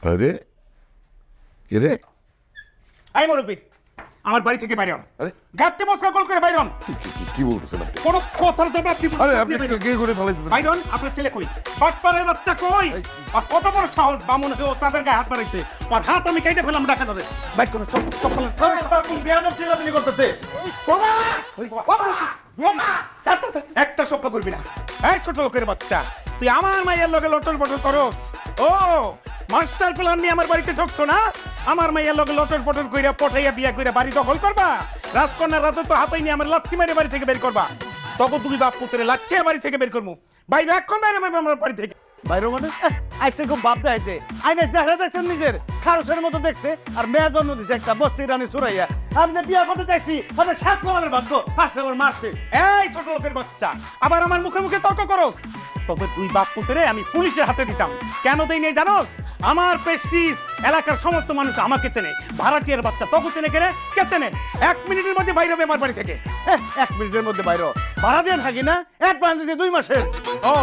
আরে কে রে? আই মুরব্বি, আমার বাড়ি থেকে বাইরে হন। আরে গাড়িতে মশলা কল করে বাইরে হন। কি বলতেছেন আপনি? কোনো কথার জবাব দিব না। আরে আপনি কে করে ফেলাইতেছেন? বাইরে হন, আপনার ছেলে কই? বাটপারের বাচ্চা কই? আর কত বড় সাহস, বামুন হয়ে ও চাঁদের গায়ে হাত বাড়াইছে। আর হাত আমি কেটে ফেলাম ডাকা ধরে। বাইক কোনো সব ফেলেন। কোন বেয়াদব ছেলেগুলি করতেছে? একটা শব্দ করবি না। এই ছোট লোকের বাচ্চা, তুই আমার মায়ের লগে লটর পটর করস? ও মাস্টার প্ল্যান নিয়ে আমার বাড়িতে ঢুকছো না? আমার মায়ের লগে লটর পটর কইরা পঠাইয়া বিয়া কইরা বাড়ি দখল করবা? রাজকন্যার রাজত্ব হাতাই নিয়ে আমার লাথি মেরে বাড়ি থেকে বের করবা? তখন তুই বাপ পুত্রে লাথিয়া বাড়ি থেকে বের করবো। বাইরে এখন বাইরে আমার বাড়ি থেকে। বাইরে মানে আইসে খুব ভাব দেখাইছে। আইনে চেহারা দেখছেন নিজের খারুসের মতো দেখতে, আর মেয়ে জন্ম দিছে একটা বস্তি রানী সুরাইয়া। আমি যে বিয়া করতে চাইছি আপনার সাত কমালের ভাগ্য হাসে আমার মারছে। এই ছোট লোকের বাচ্চা, আবার আমার মুখে মুখে তর্ক করস? তবে তুই বাপ পুত্রে আমি পুলিশের হাতে দিতাম। কেন দেই নাই জানোস? আমার প্রেস্টিজ এলাকার সমস্ত মানুষ আমাকে চেনে। ভাড়াটিয়ার বাচ্চা তখন চেনে কেনে? কে চেনে? 1 মিনিটের মধ্যে বাইরে হবে আমার বাড়ি থেকে। 1 মিনিটের মধ্যে বাইরে ভাড়া দিয়ে থাকি না, অ্যাডভান্স দিয়েছে 2 মাসের। ও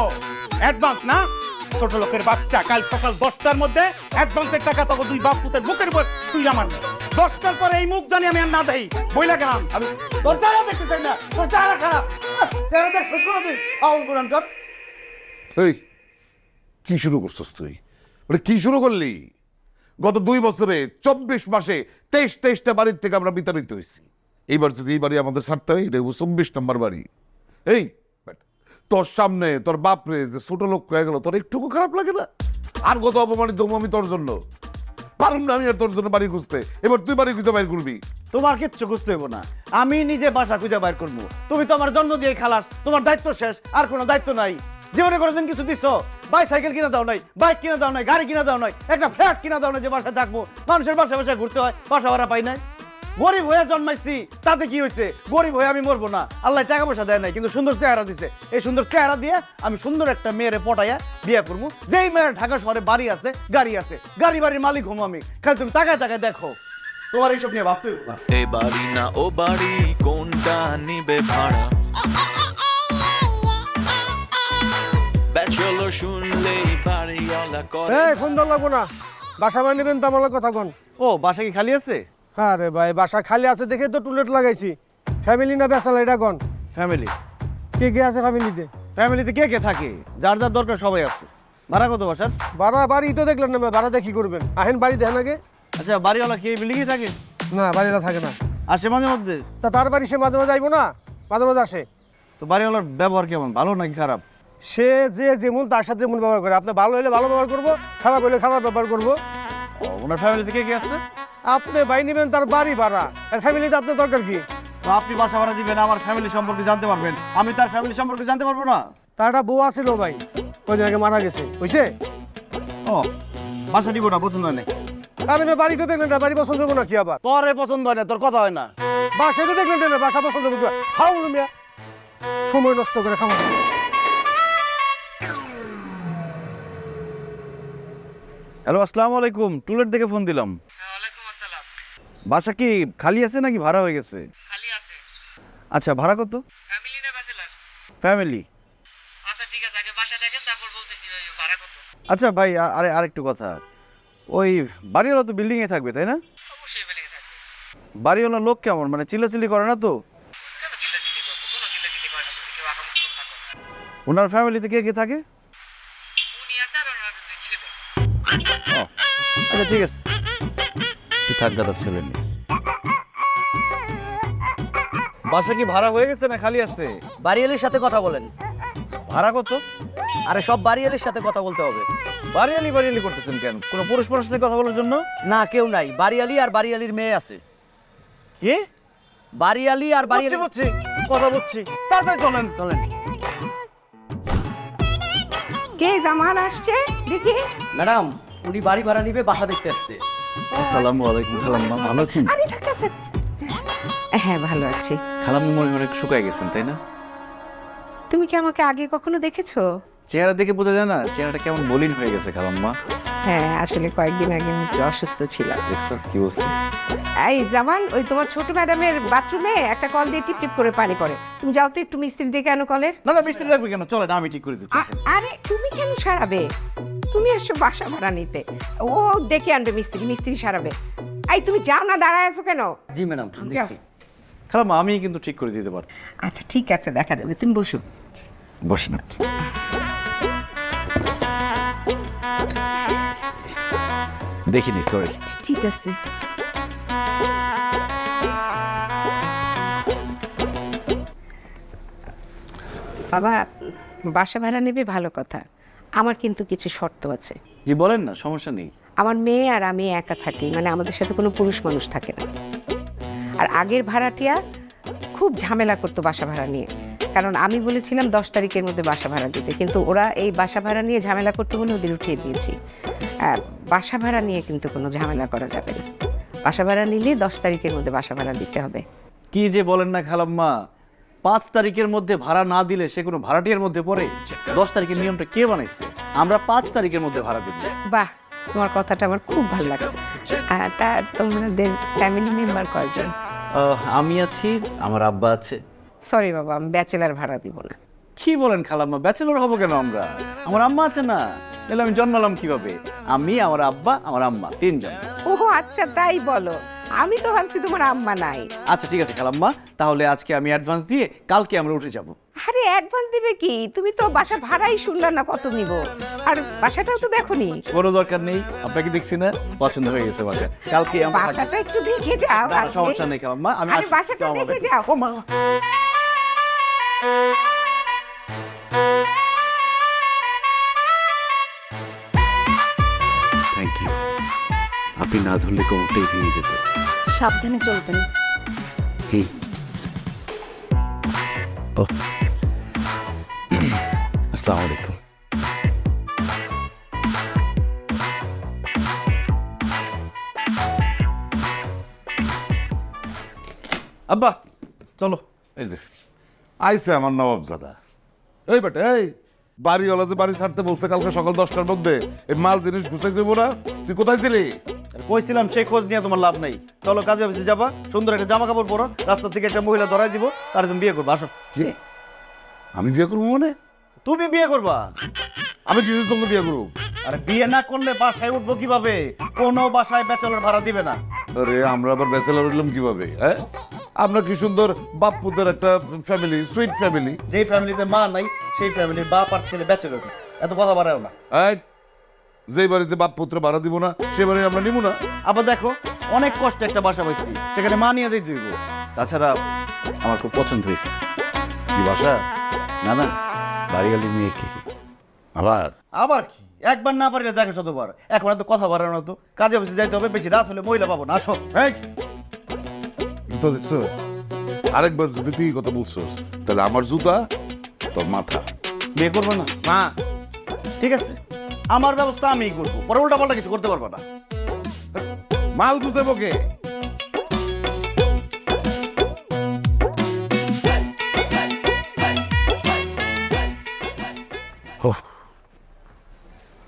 অ্যাডভান্স না? ছোট লোকের বাচ্চা, কাল সকাল 10টার মধ্যে অ্যাডভান্সের টাকা তখন দুই বাপ পুতের মুখের উপর তুই আমার 10টার পরে এই মুখ জানি আমি আর না দেই বইলা গেলাম। আমি তোর চেহারা দেখতে চাই না, তোর চেহারা খারাপ। চেহারা দেখছিস কোনোদিন? আউল কোরআন কর। এই কি শুরু করছিস তুই? মানে কি শুরু করলি? গত 2 বছরে 24 মাসে 23টা বাড়ির থেকে আমরা বিতাড়িত হয়েছি। এইবার যদি এই বাড়ি আমাদের ছাড়তে হয়, এটা 24 নম্বর বাড়ি। এই বেটা, তোর সামনে তোর বাপরে যে ছোট লোক হয়ে গেল, তোর একটুকু খারাপ লাগে না? আর কত অপমানিত হবো আমি তোর জন্য? পারুম না আমি আর তোর জন্য বাড়ি খুঁজতে। এবার তুই বাড়ি খুঁজে বাইর করবি। তোমার কিচ্ছু খুঁজতে হইব না, আমি নিজে বাসা খুঁজে বাইর করবো। তুমি তো আমার জন্ম দিয়ে খালাস, তোমার দায়িত্ব শেষ, আর কোনো দায়িত্ব নাই। জীবনে কোনোদিন কিছু দিছো? বাইসাইকেল কিনা দাও নাই, বাইক কিনা দাও নাই, গাড়ি কিনা দাও নাই, একটা ফ্ল্যাট কিনা দাও নাই যে বাসায় থাকবো। মানুষের বাসায় বাসায় ঘুরতে হয়, বাসা ভাড়া পাই নাই। গরিব হয়ে জন্মাইছি, তাতে কি হয়েছে? গরিব হয়ে আমি মরবো না। আল্লাহ টাকা পয়সা দেয় নাই, কিন্তু সুন্দর চেহারা দিছে। এই সুন্দর চেহারা দিয়ে আমি সুন্দর একটা মেয়েরে পটাইয়া বিয়ে করবো। যেই মেয়ের ঢাকা শহরে বাড়ি আছে, গাড়ি আছে, গাড়ি বাড়ির মালিক হবো আমি। খালি তুমি তাকায় তাকায় দেখো। তোমার এইসব নিয়ে ভাবতে হইব না। এ বাড়ি না ও বাড়ি, কোনটা নিবে ভাড়া? ব্যাচেলর শুনলেই বাড়িওয়ালা করে। এই ফোন ধর লাগবো না, বাসা বানিয়ে নেবেন তো আমার কথা কন। ও বাসা কি খালি আছে? হ্যাঁ রে ভাই, বাসা খালি আছে দেখে তো টুলেট লাগাইছি। ফ্যামিলি না বেসালা এটা কন। ফ্যামিলি? কে কে আছে ফ্যামিলিতে? ফ্যামিলিতে কে কে থাকে? যার যার দরকার সবাই আছে। ভাড়া কত বাসার? ভাড়া বাড়ি তো দেখলেন না, ভাড়াতে কি করবেন? আহেন বাড়ি দেখেন আগে। আচ্ছা, বাড়িওয়ালা কি এই বিল্ডিংয়ে থাকে? না, বাড়িটা থাকে না। আসে মাঝে মধ্যে? তা তার বাড়ি সে মাঝে মাঝে আইবো না, মাঝে মাঝে আসে। তো বাড়িওয়ালার ব্যবহার কেমন, ভালো নাকি খারাপ? সে যে যেমন তার সাথে যেমন ব্যবহার করে। আপনি ভালো হলে ভালো ব্যবহার করবো, খারাপ হলে খারাপ ব্যবহার করবো। ও, ওনার ফ্যামিলিতে কে কে আসছে? আপনি বাড়ি নেবেন তার বাড়ি ভাড়া, আর ফ্যামিলিতে আপনার দরকার কি? তো আপনি বাসা ভাড়া দিবেন, আমার ফ্যামিলি সম্পর্কে জানতে পারবেন, আমি তার ফ্যামিলি সম্পর্কে জানতে পারবো না? তার একটা বউ আছিল ভাই, কদিন আগে মারা গেছে, বুঝছে? ও, বাসা দিব না, পছন্দ হয় না। আপনি বাড়ি তো দেখলেন না, বাড়ি পছন্দ হবো নাকি আবার? তোরে পছন্দ হয় না, তোর কথা হয় না। বাসা তো দেখলেন না, বাসা পছন্দ করবো। খাও মিয়া, সময় নষ্ট করে খাওয়া। হ্যালো, আসসালামু আলাইকুম। টুলেট থেকে ফোন দিলাম। ওয়ালাইকুম আসসালাম। বাসা কি খালি আছে নাকি ভাড়া হয়ে গেছে? খালি আছে। আচ্ছা, ভাড়া কত? ফ্যামিলি না ব্যাচেলর? ফ্যামিলি। আচ্ছা ঠিক আছে, আগে বাসা দেখেন তারপর বলতেছি ওই ভাড়া কত। আচ্ছা ভাই, আরেকটু কথা। ওই বাড়িওয়ালা তো বিল্ডিংয়ে থাকবে, তাই না? অবশ্যই ফেলে থাকবে। বাড়িওয়ালা লোক কেমন, মানে চিল্লাচিল্লি করে না তো? কেন চিল্লাচিল্লি করবো? কোনো চিল্লাচিল্লি করে না যদি কেউ আগামী না করে। ওনার ফ্যামিলিতে কে কে থাকে? উনি আছে আর ওনার 2 ছেলে। ও, আচ্ছা ঠিক আছে, তুই থাক দাদার ছেলে নিয়ে। বাসা কি ভাড়া হয়ে গেছে না খালি আছে? বাড়িয়ালির সাথে কথা বলেন। ভাড়া কত? আরে সব বাড়িয়ালির সাথে কথা বলতে হবে। বাড়িয়ালি বাড়িয়ালি করতেছেন কেন? কোনো পুরুষ মানুষ নিয়ে কথা বলার জন্য? না, কেউ নাই। বাড়িয়ালি আর বাড়িয়ালির মেয়ে আছে। কি? বাড়িয়ালি আর বাড়িয়ালি। বুঝছি, কথা বুঝছি, তাড়াতাড়ি চলেন। চলেন। কে জামান আসছে দেখি? ম্যাডাম, উনি বাড়ি ভাড়া নিবে, বাসা দেখতে আসছে। আসসালামু আলাইকুম খালাম্মা, ভালো আছেন? আরে ঠিক আছে, হ্যাঁ ভালো আছি। খালাম্মা মনে অনেক শুকায় গেছেন, তাই না? তুমি কি আমাকে আগে কখনো দেখেছো? চেহারা দেখে বোঝা যায় না চেহারাটা কেমন মলিন হয়ে গেছে খালাম্মা। হ্যাঁ আসলে কয়েকদিন আগে আমি একটু অসুস্থ ছিলাম। দেখছো কি বলছি? এই জামান, ওই তোমার ছোট ম্যাডামের বাথরুমে একটা কল দিয়ে টিপ টিপ করে পানি পড়ে, তুমি যাও তো একটু মিস্ত্রি ডেকে আনো কলের। না না মিস্ত্রি লাগবে কেন, চলে না আমি ঠিক করে দিচ্ছি। আরে তুমি কেন সারাবে? তুমি আসছো বাসা ভাড়া নিতে, ও ডেকে আনবে মিস্ত্রি, মিস্ত্রি সারাবে। এই তুমি যাও না, দাঁড়ায় আছো কেন? জি ম্যাডাম। যাও। খালাম্মা আমি কিন্তু ঠিক করে দিতে পারি। আচ্ছা ঠিক আছে, দেখা যাবে, তুমি বসো। বস না। দেখিনি, সরি। ঠিক আছে। বাবা, বাসা ভাড়া নেবে ভালো কথা, আমার কিন্তু কিছু শর্ত আছে। জি বলেন না, সমস্যা নেই। আমার মেয়ে আর আমি একা থাকি, মানে আমাদের সাথে কোনো পুরুষ মানুষ থাকে না। আর আগের ভাড়াটিয়া খুব ঝামেলা করতো বাসা ভাড়া নিয়ে, কারণ আমি বলেছিলাম 10 তারিখের মধ্যে বাসা ভাড়া দিতে, কিন্তু ওরা এই বাসা ভাড়া নিয়ে ঝামেলা করতে বলে ওদের উঠিয়ে দিয়েছি। বাসা ভাড়া নিয়ে কিন্তু কোনো ঝামেলা করা যাবে না। বাসা ভাড়া নিলে 10 তারিখের মধ্যে বাসা ভাড়া দিতে হবে। কি যে বলেন না খালাম্মা, 5 তারিখের মধ্যে ভাড়া না দিলে সে কোনো ভাড়াটিয়ার মধ্যে পড়ে? 10 তারিখের নিয়মটা কে বানাইছে? আমরা 5 তারিখের মধ্যে ভাড়া দিচ্ছি। বাহ, তোমার কথাটা আমার খুব ভালো লাগছে। তা তোমাদের ফ্যামিলি মেম্বার কয়জন? আমি আছি, আমার আব্বা আছে। সরি বাবা, আমি ব্যাচেলার ভাড়া দিব না। কি বলেন খালাম্মা, ব্যাচেলর হবো কেন আমরা? আমার আম্মা আছে না, তাহলে আমি জন্মালাম কিভাবে? আমি, আমার আব্বা, আমার আম্মা, 3 জন। ও আচ্ছা, তাই বলো। আমি তো ভাবছি তোমার আম্মা নাই। আচ্ছা ঠিক আছে খালাম্মা, তাহলে আজকে আমি অ্যাডভান্স দিয়ে কালকে আমরা উঠে যাব। আরে অ্যাডভান্স দিবে কি? তুমি তো বাসা ভাড়াই শুনলা না কত নিব, আর বাসাটাও তো দেখোনি। কোনো দরকার নেই, আপনাকে দেখছি না, পছন্দ হয়ে গেছে বাসা। কালকে আমরা বাসাটা একটু দেখে যাও। না, আজকে। সমস্যা নেই খালাম্মা, আমি আরে বাসাটা দেখে যাও। ও মা, থ্যাংক ইউ। আপনি না ধরলে কোমরটাই ভেঙে যেত। সাবধানে চলবেন। হি ও আসসালামু আলাইকুম। আব্বা চলো। এই যে আইছে আমার নবাবজাদা। এই বেটা, এই বাড়িওয়ালা যে বাড়ি ছাড়তে বলছে কালকে সকাল 10টার মধ্যে, এই মাল জিনিস গুছাই দেবো না। তুই কোথায় ছিলি? কইছিলাম সেই খোঁজ নিয়ে তোমার লাভ নাই। চলো কাজে অফিসে যাবা, সুন্দর একটা জামা কাপড় পরো, রাস্তা থেকে একটা মহিলা ধরাই দিব, তার তুমি বিয়ে করবা। আসো। কি? আমি বিয়ে করবো মানে? তুমি বিয়ে করবা? আমি কিছু তোমাকে বিয়ে করবো? আরে বিয়ে না করলে বাসায় উঠবো কিভাবে? কোনো বাসায় ব্যাচেলর ভাড়া দিবে না। আরে আমরা আবার ব্যাচেলর উঠলাম কিভাবে? হ্যাঁ, আমরা কি সুন্দর বাপ্পুদের একটা ফ্যামিলি, সুইট ফ্যামিলি। যেই ফ্যামিলিতে মা নাই সেই ফ্যামিলির বাপ আর ছেলে ব্যাচেলর। এত কথা বাড়াও না। এই যেই বাড়িতে বাপ পুত্র ভাড়া দিব না সেই বাড়ি আমরা নিব না। আবার দেখো, অনেক কষ্টে একটা বাসা পাইছি, সেখানে মা নিয়ে দিতে হইব। তাছাড়া আমার খুব পছন্দ হয়েছে। কি বাসা? না না, বাড়িওয়ালি মেয়েকে। আবার আবার কি, একবার না পারিলে দেখো শতবার। এখন এত কথা বাড়ানো, তো কাজে অফিসে যাইতে হবে, বেশি রাত হলে মহিলা পাবো না। আসো। এই জুতো দেখছো? আরেকবার যদি তুই কথা বলছোস তাহলে আমার জুতা তোর মাথা। বিয়ে করবো না? মা, ঠিক আছে, আমার ব্যবস্থা আমিই করবো, পরে উল্টা পাল্টা কিছু করতে পারবো না। মাল গুছাবো কে?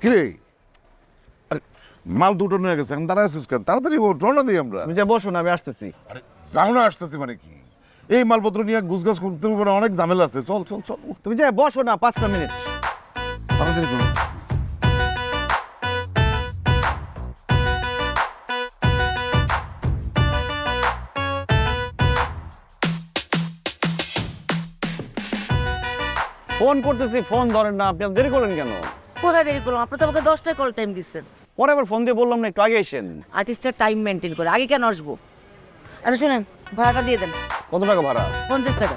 কিরে, আরে মাল দুটো নিয়ে গেছে, এখন দাঁড়ায় আছিস কেন? তাড়াতাড়ি রওনা দিই আমরা। তুমি যা বসো না, আমি আসতেছি। আরে যাও না, আসতেছি মানে কি? এই মালপত্র নিয়ে গুছগাছ করতে হবে, অনেক ঝামেলা আছে। চল চল চল, তুমি যা বসো না, 5টা মিনিট। তাড়াতাড়ি করো। ফোন করতেছি, ফোন ধরেন না, আপনি দেরি করলেন কেন? কোথায় দেরি করলাম? আপনি তো আমাকে 10টায় কল টাইম দিচ্ছেন। পরে আবার ফোন দিয়ে বললাম না একটু আগে এসেন। আর্টিস্টের টাইম মেনটেন করে আগে কেন আসবো? আচ্ছা শুনেন, ভাড়াটা দিয়ে দেন। কত টাকা ভাড়া? 50 টাকা।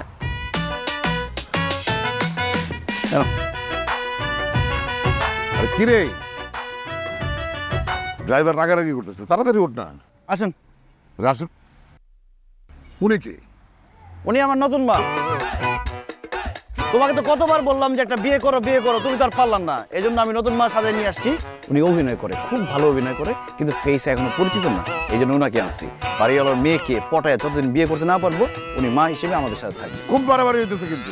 আরে কিরে, ড্রাইভার রাগারাগি করতেছে, তাড়াতাড়ি ওঠ না। আসেন। আসুন। উনি কে? উনি আমার নতুন মা। তোমাকে তো কতবার বললাম যে একটা বিয়ে করো বিয়ে করো, তুমি তো আর পারলাম না। এই জন্য আমি নতুন মা সাজায় নিয়ে আসছি। উনি অভিনয় করে, খুব ভালো অভিনয় করে, কিন্তু ফেস এখনো পরিচিত না, এই জন্য ওনাকে আনছি। বাড়িওয়ালার মেয়েকে পটায় যতদিন বিয়ে করতে না পারবো, উনি মা হিসেবে আমাদের সাথে থাকবে। খুব বাড়াবাড়ি হইতেছে কিন্তু।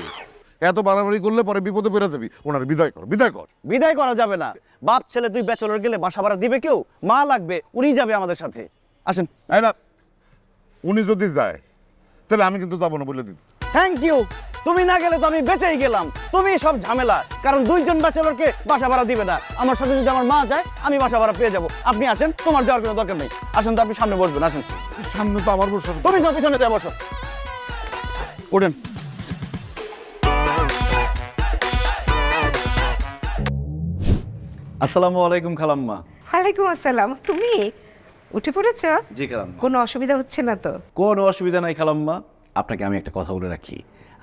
এত বাড়াবাড়ি করলে পরে বিপদে পড়ে যাবি। ওনার বিদায় কর, বিদায় কর। বিদায় করা যাবে না। বাপ ছেলে তুই ব্যাচেলর গেলে বাসা ভাড়া দিবে কেউ? মা লাগবে, উনি যাবে আমাদের সাথে। আসেন। এই না, উনি যদি যায় তাহলে আমি কিন্তু যাবো না বলে দিন। Thank you. তুমি না গেলে তো আমি বেঁচেই গেলাম। তুমি সব ঝামেলা, কারণ দুইজন ব্যাচেলরকে বাসা ভাড়া দিবে না। আমার সাথে যদি আমার মা যায় আমি বাসা ভাড়া পেয়ে যাবো। আপনি আসেন, তোমার যাওয়ার কোনো দরকার নেই। আসেন তো, আপনি সামনে বসবেন। আসেন। সামনে তো আমার বসে। তুমি তো পিছনে যা বসো। ওঠেন। আসসালামু আলাইকুম খালাম্মা। ওয়ালাইকুম আসসালাম। তুমি উঠে পড়েছ? জি খালাম্মা। কোনো অসুবিধা হচ্ছে না তো? কোনো অসুবিধা নাই খালাম্মা। আপনাকে আমি একটা কথা বলে রাখি,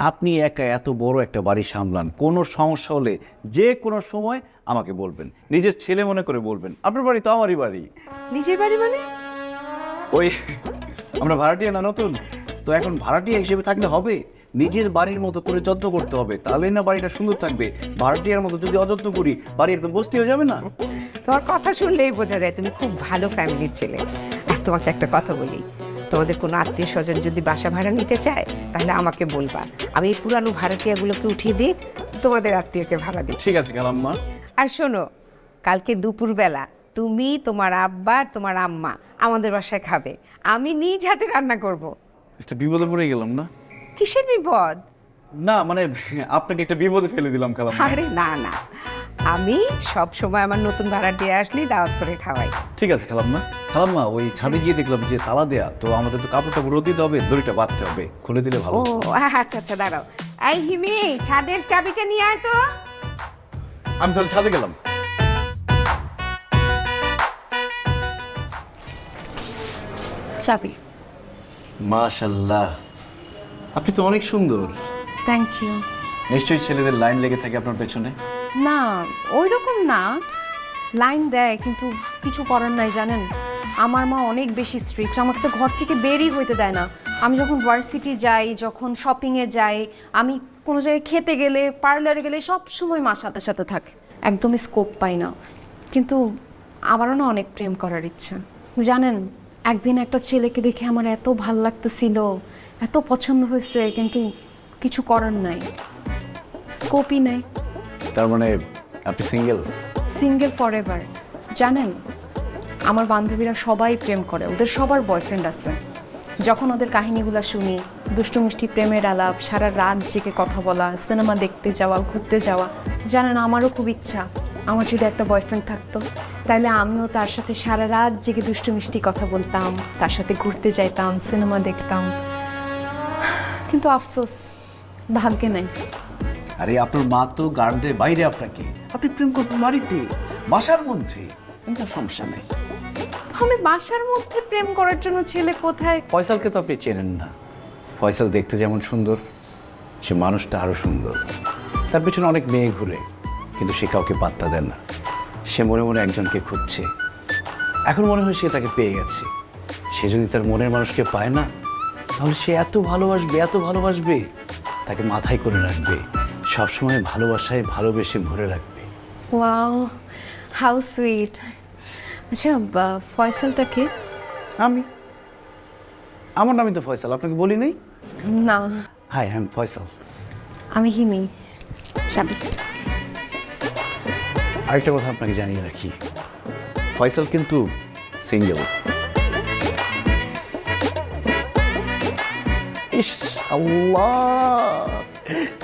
আপনি একা এত বড় একটা বাড়ি সামলান, কোনো সমস্যা হলে যে কোনো সময় আমাকে বলবেন, নিজের ছেলে মনে করে বলবেন। আপনার বাড়ি তো আমারই বাড়ি। নিজের বাড়ি মানে? ওই আমরা ভাড়াটিয়া না নতুন, তো এখন ভাড়াটিয়া হিসেবে থাকলে হবে, নিজের বাড়ির মতো করে যত্ন করতে হবে, তাহলেই না বাড়িটা সুন্দর থাকবে। ভাড়াটিয়ার মতো যদি অযত্ন করি বাড়ি একদম বস্তি হয়ে যাবে না? তোমার কথা শুনলেই বোঝা যায় তুমি খুব ভালো ফ্যামিলির ছেলে। আর তোমাকে একটা কথা বলি, তোমাদের কোনো আত্মীয় স্বজন যদি বাসা ভাড়া নিতে চায় তাহলে আমাকে বলবা, আমি এই পুরানো ভাড়াটিয়াগুলোকে উঠিয়ে দিয়ে তোমাদের আত্মীয়কে ভাড়া দিই। ঠিক আছে খালাম্মা। আর শোনো, কালকে দুপুরবেলা তুমি, তোমার আব্বা আর তোমার আম্মা আমাদের বাসায় খাবে। আমি নিজ হাতে রান্না করব। একটা বিপদে পড়ে গেলাম না? কিসের বিপদ? না মানে আপনাকে একটা বিপদে ফেলে দিলাম খালাম্মা। আরে না না, আমি সব সময় আমার নতুন ভাড়াটিয়া আসলেই দাওয়াত করে খাওয়াই। ঠিক আছে খালাম্মা। খালাম্মা, ওই ছাদে গিয়ে দেখলাম যে তালা দেয়া, তো আমাদের তো কাপড়টা রোদ দিতে হবে, দড়িটা বাঁধতে হবে, খুলে দিলে ভালো। ও আচ্ছা আচ্ছা, দাঁড়াও। এই হিমি, ছাদের চাবিটা নিয়ে আয় তো। আমি তাহলে ছাদে গেলাম। চাবি। মাশাআল্লাহ, আপনি তো অনেক সুন্দর। Thank you. নিশ্চয়ই ছেলেদের লাইন লেগে থাকে আপনার পেছনে। না, ওই রকম না, লাইন দেয় কিন্তু কিছু করার নাই। জানেন, আমার মা অনেক বেশি স্ট্রিক্ট, আমাকে তো ঘর থেকে বেরই হইতে দেয় না। আমি যখন ভার্সিটি যাই, যখন শপিংয়ে যাই, আমি কোনো জায়গায় খেতে গেলে, পার্লারে গেলে সব সময় মা সাথে সাথে থাকে, একদমই স্কোপ পাই না। কিন্তু আমারও না অনেক প্রেম করার ইচ্ছা। জানেন, একদিন একটা ছেলেকে দেখে আমার এত ভাল লাগতেছিল, এত পছন্দ হয়েছে, কিন্তু কিছু করার নাই, স্কোপই নাই। তার মানে আপনি সিঙ্গেল? Single for ever. জানেন, আমার বান্ধবীরা সবাই প্রেম করে, ওদের সবার বয়ফ্রেন্ড আছে। যখন ওদের কাহিনীগুলো শুনি, দুষ্টু মিষ্টি প্রেমের আলাপ, সারা রাত জেগে কথা বলা, সিনেমা দেখতে যাওয়া, ঘুরতে যাওয়া, জানেন আমারও খুব ইচ্ছা আমার যদি একটা বয়ফ্রেন্ড থাকতো, তাহলে আমিও তার সাথে সারা রাত জেগে দুষ্টু মিষ্টি কথা বলতাম, তার সাথে ঘুরতে যাইতাম, সিনেমা দেখতাম। কিন্তু আফসোস, ভাগ্যে নাই। আরে আপনার মা তো গার্ডের বাইরে, আপনাকে, আপনি প্রেম করবেন বাড়িতে, বাসার মধ্যে, কোনো সমস্যা নেই। তো আমি বাসার মধ্যে প্রেম করার জন্য ছেলে কোথায়? ফয়সালকে তো আপনি চেনেন না। ফয়সাল দেখতে যেমন সুন্দর, সে মানুষটা আরো সুন্দর। তার পেছনে অনেক মেয়ে ঘুরে, কিন্তু সে কাউকে পাত্তা দেন না। সে মনে মনে একজনকে খুঁজছে। এখন মনে হয় সে তাকে পেয়ে গেছে। সে যদি তার মনের মানুষকে পায় না, তাহলে সে এত ভালোবাসবে, এত ভালোবাসবে, তাকে মাথায় করে রাখবে, সবসময় ভালোবাসায় ভালোবেসে ভরে রাখবে। Wow, how sweet. আচ্ছা, ফয়সালটা কে? আমি, আমার নামই তো ফয়সাল, আপনাকে বলি নাই? না, হাই, আই এম ফয়সাল। আমি হিমি। চাবি। আরেকটা কথা আপনাকে জানিয়ে রাখি, ফয়সাল কিন্তু সিঙ্গেল। ইস আল্লাহ,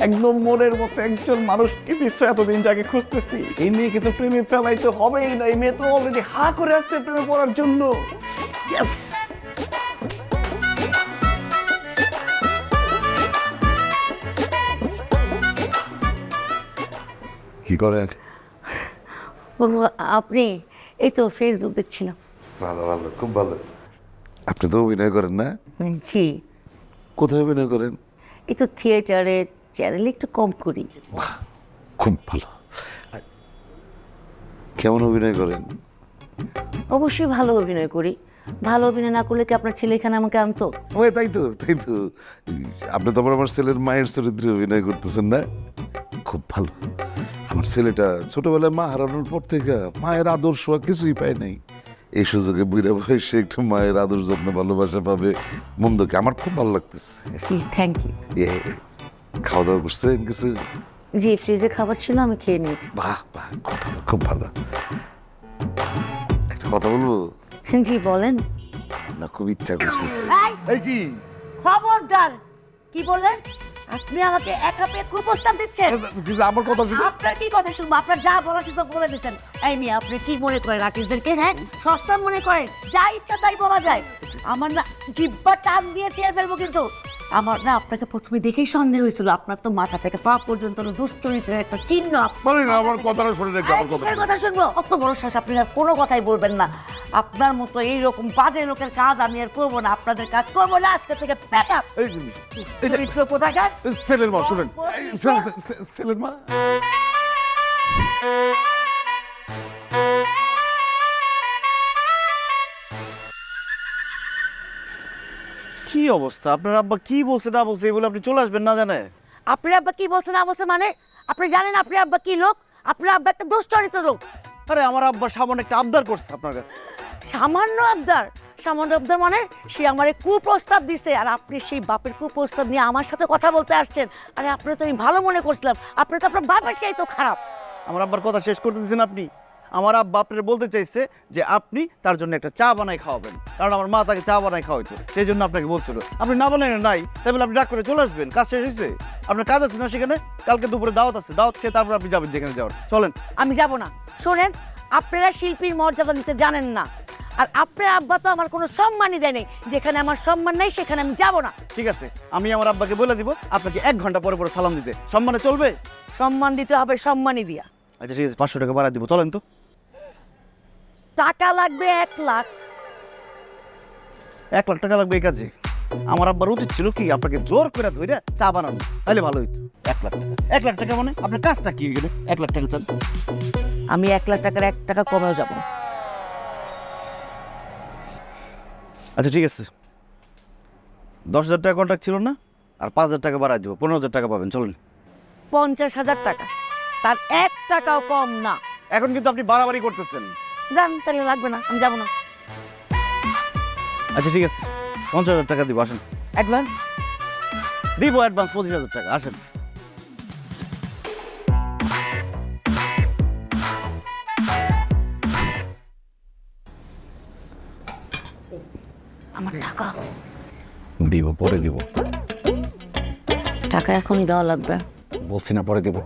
একদম মনের মতো একজন মানুষকে দিচ্ছ, এতদিন যাকে খুঁজতেছি। এই মেয়েকে তো প্রেমে ফেলাইতে হবেই না, এই মেয়ে তো অলরেডি হা করে আসছে প্রেমে পড়ার জন্য। Yes! কি করেন? আপনি? এই তো ফেসবুক দেখছিলাম। ভালো ভালো, খুব ভালো। আপনি তো অভিনয় করেন না? জি। কোথায় অভিনয় করেন? এই তো থিয়েটারে, চ্যানেলে একটু কম করি। খুব ভালো। কেমন অভিনয় করেন? অবশ্যই ভালো অভিনয় করি। ভালো অভিনয় না করলে কি আপনার ছেলে এখানে আমাকে আনতো? ওই তাই তো, তাই তো। আপনি তো আবার আমার ছেলের মায়ের চরিত্রে অভিনয় করতেছেন না? খুব ভালো। আমার ছেলেটা ছোটবেলায় মা হারানোর পর থেকে মায়ের আদর্শ কিছুই পায় নাই। এই সুযোগে বুড়া বয়সে একটু মায়ের আদর যত্ন ভালোবাসা পাবে, মন্দ কি? আমার খুব ভালো লাগতেছে। Thank you. খাওয়া দাওয়া করছেন কিছু? জি, ফ্রিজে খাবার ছিল, আমি খেয়ে নিয়েছি। বাহ বাহ, খুব ভালো খুব ভালো। একটা কথা বলবো? জি বলেন। না, খুব ইচ্ছা করতেছে। এই, এই কি? খবরদার! কি বললেন? আপনি আমাকে একা পেয়ে কুপ্রস্তাব দিচ্ছেন? কিন্তু আমার কথা শুনে আপনার কি কথা শুনবো? আপনার যা বলার সুযোগ বলে দিচ্ছেন। এই মেয়ে, আপনি কি মনে করেন আর্টিস্টদেরকে? হ্যাঁ, সস্তা মনে করেন? যা ইচ্ছা তাই বলা যায়। আমার না জিব্বা টান দিয়ে ছেড়ে ফেলবো কিন্তু। আমার না আপনাকে প্রথমে দেখেই সন্দেহ হয়েছিল। আপনার তো মাথা থেকে পা পর্যন্ত দুশ্চরিত্রের একটা চিহ্ন। বলি না, আমার কথাটা শুনে রেখে আমার কথা। কিসের কথা শুনবো? অত বড় শ্বাস, আপনি আর কোনো কথাই বলবেন না। আপনার মতো এইরকম বাজে লোকের কাজ আমি আর করবো না। আপনাদের কাজ করবো না আজকে থেকে। এই চরিত্র কোথাকার? ছেলের মা, শুনেন, ছেলের মা। কি অবস্থা? আপনার আব্বা কি বলছে না বলছে এগুলো আপনি চলে আসবেন না জানে? আপনার আব্বা কি বলছে না বলছে মানে? আপনি জানেন আপনার আব্বা কি লোক? আপনার আব্বা একটা দুশ্চরিত্র লোক। আরে আমার আব্বা সামনে একটা আবদার করছে আপনার কাছে। সামান্য আবদার? সামান্য আবদার মানে? সে আমার কুপ্রস্তাব দিছে, আর আপনি সেই বাপের কুপ্রস্তাব নিয়ে আমার সাথে কথা বলতে আসছেন। আরে আপনি তো আমি ভালো মনে করছিলাম, আপনি তো আপনার বাপের চাই তো খারাপ। আমার আব্বার কথা শেষ করতে দিচ্ছেন আপনি? আমার আব্বা আপনার বলতে চাইছে যে আপনি তার জন্য একটা চা বানাই খাওয়াবেন, কারণ আমার মা তাকে চা বানাই খাওয়াইতো, সেই জন্য আপনাকে বলছিল। আপনি না বলেন নাই, তাই বলে আপনি ডাক করে চলে আসবেন? কাজ শেষ হয়েছে? আপনার কাজ আছে না সেখানে? কালকে দুপুরে দাওয়াত আছে, দাওয়াত খেয়ে তারপর আপনি যাবেন যেখানে যাওয়ার। চলেন। আমি যাব না। শোনেন, আপনারা শিল্পীর মর্যাদা দিতে জানেন না, আর আপনার আব্বা তো আমার কোনো সম্মানই দেয় নাই। যেখানে আমার সম্মান নাই সেখানে আমি যাব না। ঠিক আছে, আমি আমার আব্বাকে বলে দিব আপনাকে 1 ঘন্টা পরে পরে সালাম দিতে। সম্মানে চলবে? সম্মান দিতে হবে, সম্মানই দিয়া। আচ্ছা ঠিক আছে, 500 টাকা বাড়া দিব, চলেন তো। টাকা লাগবে 1 লাখ। 1 লাখ টাকা লাগবে এই কাজে? আমার আব্বার উচিত ছিল কি আপনাকে জোর করে ধরে চা বানানো, তাহলে ভালো হইতো। 1 লাখ টাকা, 1 লাখ টাকা মানে আপনার কাজটা কি হয়ে গেল? 1 লাখ টাকা চান? আমি 1 লাখ টাকার 1 টাকা কমেও যাব। আচ্ছা ঠিক আছে, 10,000 টাকা কন্ট্রাক্ট ছিল না? আর 5,000 টাকা বাড়াই দিব, 15,000 টাকা পাবেন। চলেন। 50,000 টাকা, তার 1 টাকাও কম না। এখন কিন্তু আপনি বাড়াবাড়ি করতেছেন। জান, তাহলে লাগবে না, আমি যাব না। আচ্ছা ঠিক আছে, 50,000 টাকা দিব, আসেন। অ্যাডভান্স দিব, অ্যাডভান্স 25,000 টাকা, আসেন। আমার টাকা দিব, পরে দিব। টাকা এখনই দেওয়া লাগবে। বলছি না পরে দিব।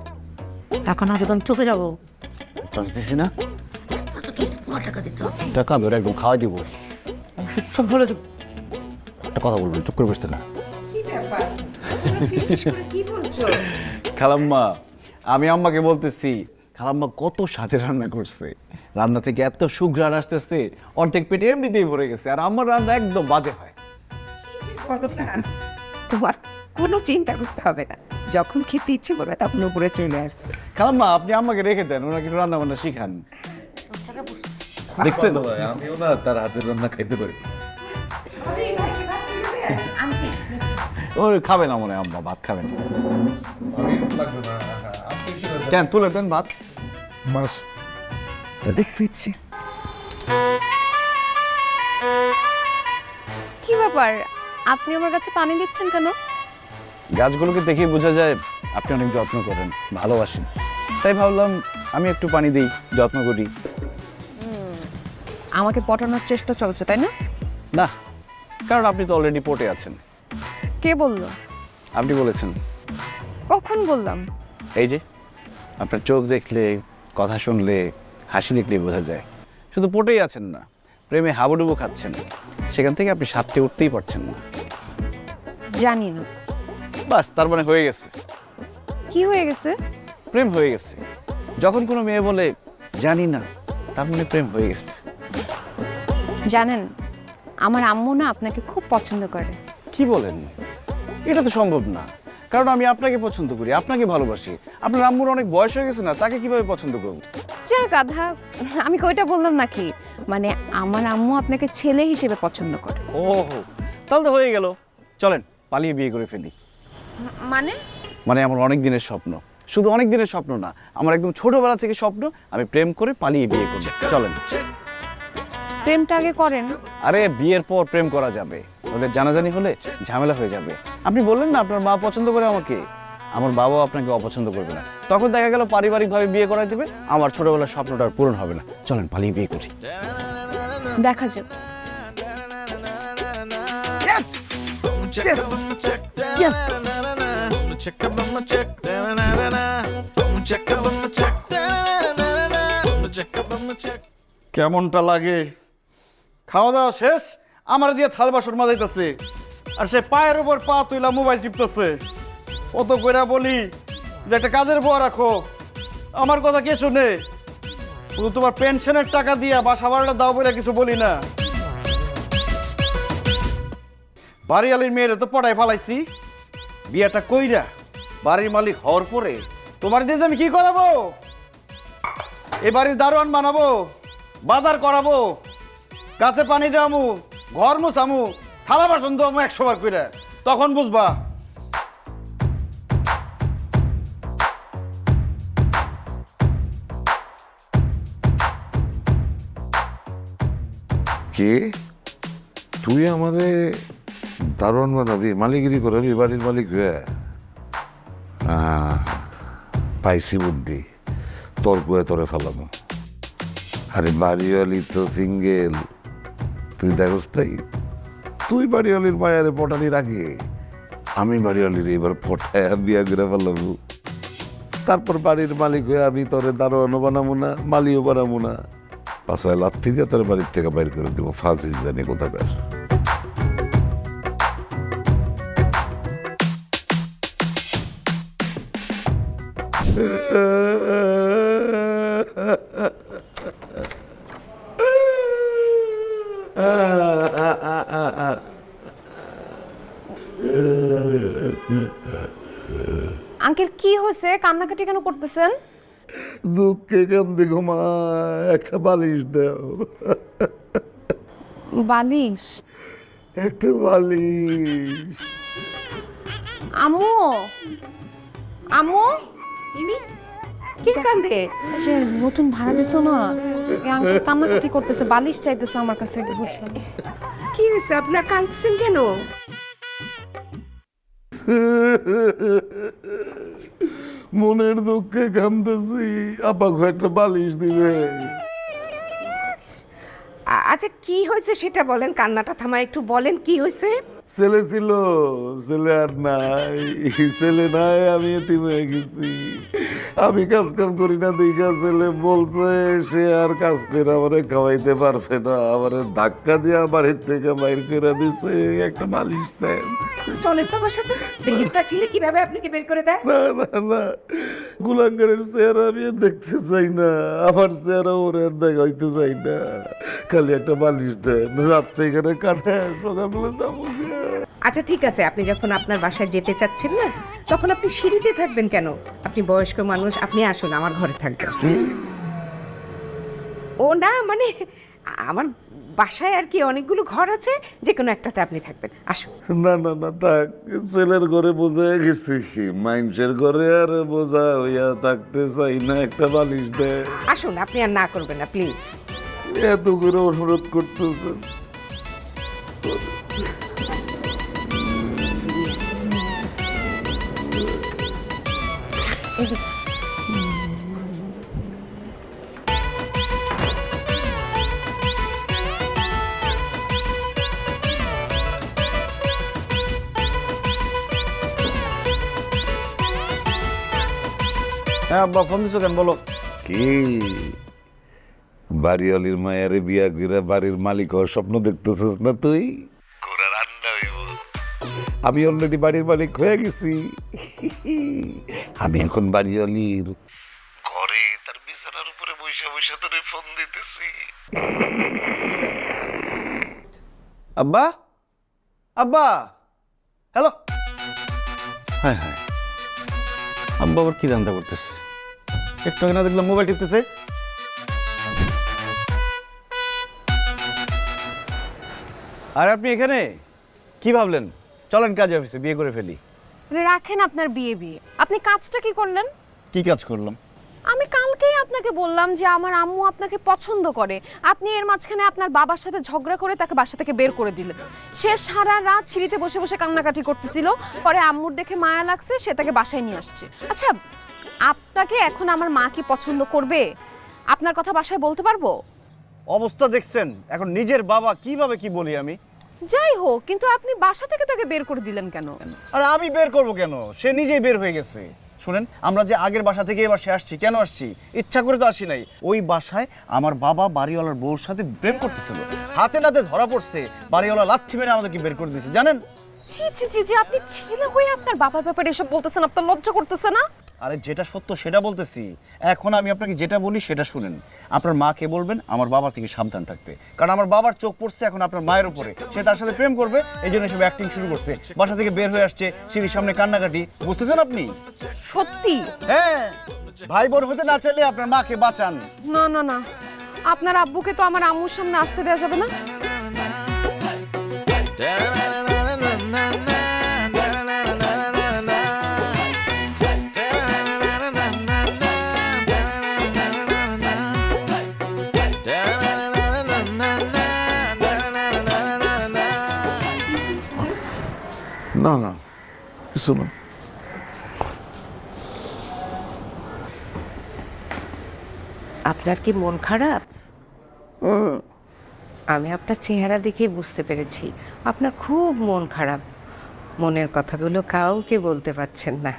টাকা না দেবেন চলে যাবো। অ্যাডভান্স দিছি না? পুরো টাকা দিতে হবে। টাকা ধরে একদম খাওয়াই দিব। সব বলে দেবো। একটা কথা বলবেন, চুপ করে বসতে না। কি বলছো? খালাম্মা, আমি আম্মাকে বলতেছি খালাম্মা কত স্বাদে রান্না করছে, রান্না থেকে এত সুঘ্রাণ আসতেছে, অর্ধেক পেট এমনিতেই ভরে গেছে, আর আমার রান্না একদম বাজে হয়। তোমার কোনো চিন্তা করতে হবে না, যখন খেতে ইচ্ছে করবে তখন উপরে চলে আসবে। খালাম্মা, আপনি আম্মাকে রেখে দেন, ওনাকে রান্না বান্না শিখান। দেখছেন, আমিও না তার হাতের রান্না খাইতে পারি। ও খাবে না মনে হয় আম্মা, ভাত খাবেন। কেন তুলে দেন ভাত। মাস দেখছি কি ব্যাপার, আপনি আমার কাছে পানি দিচ্ছেন কেন? গাছগুলোকে দেখে বোঝা যায় আপনি অনেক যত্ন করেন, ভালোবাসেন, তাই ভাবলাম আমি একটু পানি দিই, যত্ন করি। আমাকে পটানোর চেষ্টা চলছে, তাই না? না, কারণ আপনি তো অলরেডি পটে আছেন। কে বললো? আপনি বলেছেন। কখন বললাম? এই যে আপনার চোখ দেখলে, কথা শুনলে, হাসি দেখলেই বোঝা যায় শুধু পটেই আছেন না, প্রেমে হাবুডুবু খাচ্ছেন। সেখান থেকে আপনি সাথে উঠতেই পারছেন না। জানি না। বাস, তার মানে হয়ে গেছে। কি হয়ে গেছে? প্রেম হয়ে গেছে। যখন কোনো মেয়ে বলে জানি না, তার মানে প্রেম হয়ে গেছে। জানেন, আমার আম্মু না আপনাকে খুব পছন্দ করে। কি বলেন? এটা তো সম্ভব না, কারণ আমি আপনাকে পছন্দ করি, আপনাকে ভালোবাসি। আপনার আম্মুর অনেক বয়স হয়ে গেছে না, তাকে কিভাবে পছন্দ করব? যা গাধা, আমি কইটা বললাম নাকি? মানে আমার আম্মু আপনাকে ছেলে হিসেবে পছন্দ করে। ও, তাহলে তো হয়ে গেল। চলেন পালিয়ে বিয়ে করে ফেলি। মানে? মানে আমার অনেক দিনের স্বপ্ন, শুধু অনেক দিনের স্বপ্ন না, আমার একদম ছোটবেলা থেকে স্বপ্ন আমি প্রেম করে পালিয়ে বিয়ে করব। চলেন। প্রেমটা আগে করেন। আরে বিয়ের পর প্রেম করা যাবে, হলে জানাজানি হলে ঝামেলা হয়ে যাবে। আপনি বললেন না আপনার মা পছন্দ করে আমাকে, আমার বাবাও আপনাকে অপছন্দ করবে না, তখন দেখা গেল পারিবারিকভাবে বিয়ে করাই দেবে, আমার ছোটবেলার স্বপ্নটা আর পূরণ হবে না। চলেন পালিয়ে বিয়ে করি। দেখা যাবে। কেমনটা লাগে? খাওয়া দাওয়া শেষ, আমার দিয়ে থাল বাসন মাজাইতেছে, আর সে পায়ের উপর পা তুইলা মোবাইল টিপতেছে। কত কইরা বলি যে একটা কাজের বুয়া রাখো, আমার কথা কে শুনে? শুধু তোমার পেনশনের টাকা দিয়া বাসা ভাড়াটা দাও বলে কিছু বলি না। বাড়িয়ালির মেয়েরে তো পড়াই ফালাইছি, বিয়েটা কইরা বাড়ির মালিক হওয়ার পরে তোমার দিয়ে যে আমি কি করাবো? এই বাড়ির দারোয়ান বানাবো, বাজার করাবো, গাছে পানি দেওয়ামু, ঘর মুছামু, থালা বাসন দেওয়ামু 100 বার করে, তখন বুঝবা। কে তুই আমাদের দারোয়ান বানাবি, মালিগিরি করাবি বাড়ির মালিক হয়ে? পাইছি বুদ্ধি, তোর কুয়ে তোরে ফেলানো। আরে বাড়িওয়ালি তো সিঙ্গেল, তুই দেখস তাই? তুই বাড়িওয়ালির মায়ারে পটানির আগে আমি বাড়িওয়ালির এবার পটায় বিয়া করে ফেলাবো। তারপর বাড়ির মালিক হয়ে আমি তোরে দারোয়ানও বানাবো না, মালিও বানাবো না, পাশায় লাথি দিয়ে তোর বাড়ির থেকে বাইর করে দেবো। ফাঁসি জানি কোথাকার। আঙ্কেল কি হয়েছে, কান্নাকাটি কেন করতেছেন? দুঃখে কান্দে ঘুমা, একটা বালিশ দাও। বালিশ? একটা বালিশ। আম্মু, আম্মু, কি কান্দে? যে নতুন ভাড়া দিছো না, এই আঙ্কেল কান্নাকাটি করতেছে, বালিশ চাইতেছে আমার কাছে। কি হয়েছে আপনার, কাঁদছেন কেন? মনের দুঃখে কামতেছি, আপাকে একটা বালিশ দিবে। আচ্ছা কি হয়েছে সেটা বলেন, কান্নাটা থামায় একটু বলেন কি হয়েছে। ছেলে ছিল, ছেলে আর নাই, ছেলে নাই, আমি এতিম হয়ে গেছি। আমি কাজ কাম করি না দেখা ছেলে বলছে সে আর কাজ করে আমারে খাওয়াইতে পারবে না, আমারে ধাক্কা দিয়ে বাড়ির থেকে বাইর করে দিছে। একটা বালিশ দেন। চলে তো আমার সাথে। বেরটা ছিল কিভাবে আপনাকে বের করে দেয়? না না না, গুলাঙ্গারের চেহারা আমি আর দেখতে চাই না, আমার চেহারা ওর আর দেখাইতে চাই না। খালি একটা বালিশ দেন, রাত্রে এখানে কাটে, সকালবেলা যাবো। আচ্ছা ঠিক আছে, আপনি যখন আপনার বাসায় যেতে চাচ্ছেন না, তখন আপনি সিঁড়িতে থাকবেন কেন? আপনি বয়স্ক মানুষ, আপনি আসুন আমার ঘরে থাকবেন। ও না মানে আমার বাসায় আর কি অনেকগুলো ঘর আছে, যে কোনো একটাতে আপনি থাকবেন, আসুন। না না না থাক, ছেলের ঘরে বোঝা গেছি, মানুষের ঘরে আর বোঝা হইয়া থাকতে চাই না। একটা বালিশ দেয়। আসুন, আপনি আর না করবেন না প্লিজ। এত করে অনুরোধ করতেছেন। হ্যাঁ আব্বা, ফোন দিছো কেন বলো? কি বাড়িওয়ালির মায়ারে বিয়া করে বাড়ির মালিক হওয়ার স্বপ্ন দেখতেছিস না তুই? আমি অলরেডি বাড়ির মালিক হয়ে গেছি। আমি এখন বাড়িওয়ালির ঘরে তার বিছানার উপরে বসে বসে তোরে ফোন দিতেছি। আব্বা, আব্বা, হ্যালো। হ্যাঁ হ্যাঁ, আব্বা আবার কি ধান্দা করতেছে? একটু আগে না দেখলাম মোবাইল টিপতেছে। আর আপনি এখানে কি ভাবলেন? চলেন কাজে অফিসে, বিয়ে করে ফেলি। রাখেন আপনার বিয়ে বিয়ে, আপনি কাজটা কি করলেন? কি কাজ করলাম? আমি কালকেই আপনাকে বললাম যে আমার আম্মু আপনাকে পছন্দ করে, আপনি এর মাঝখানে আপনার বাবার সাথে ঝগড়া করে তাকে বাসা থেকে বের করে দিলেন। সে সারা রাত সিঁড়িতে বসে বসে কান্নাকাটি করতেছিল, পরে আম্মুর দেখে মায়া লাগছে, সে তাকে বাসায় নিয়ে আসছে। আচ্ছা, আপনাকে এখন আমার মা কি পছন্দ করবে? আপনার কথা বাসায় বলতে পারবো? অবস্থা দেখছেন, এখন নিজের বাবা কিভাবে কি বলি আমি? যাই হোক, কিন্তু আপনি বাসা থেকে তাকে বের করে দিলেন কেন? আর আমি বের করব কেন? সে নিজেই বের হয়ে গেছে। শুনেন, আমরা যে আগের বাসা থেকে এবার সে আসছি, কেন আসছি? ইচ্ছা করে তো আসি নাই। ওই বাসায় আমার বাবা বাড়িওয়ালার বউর সাথে প্রেম করতেছিল, হাতে নাতে ধরা পড়ছে, বাড়িওয়ালা লাথি মেরে আমাদেরকে বের করে দিয়েছে, জানেন? ছি ছি ছি জি, আপনি ছেলে হয়ে আপনার বাবার ব্যাপারে এসব বলতেছেন, আপনার লজ্জা করতেছে না? আরে যেটা সত্য সেটা বলতেছি। এখন আমি আপনাকে যেটা বলি সেটা শুনেন। আপনার মাকে বলবেন আমার বাবা থেকে সাবধান থাকতে, কারণ আমার বাবার চোখ পড়ছে এখন আপনার মায়ের উপরে, সে তার সাথে প্রেম করবে, এই জন্য সব অ্যাক্টিং শুরু করছে, বাসা থেকে বের হয়ে আসছে, সিঁড়ির সামনে কান্নাকাটি, বুঝতেছেন আপনি? সত্যি? হ্যাঁ, ভাই বোন হতে না চাইলে আপনার মাকে বাঁচান। না না না, আপনার আব্বুকে তো আমার আম্মুর সামনে আসতে দেওয়া যাবে না। না না, কিছু না। আপনার কি মন খারাপ? আমি আপনার চেহারা দেখে বুঝতে পেরেছি আপনার খুব মন খারাপ। মনের কথাগুলো কাউকে বলতে পারছেন না।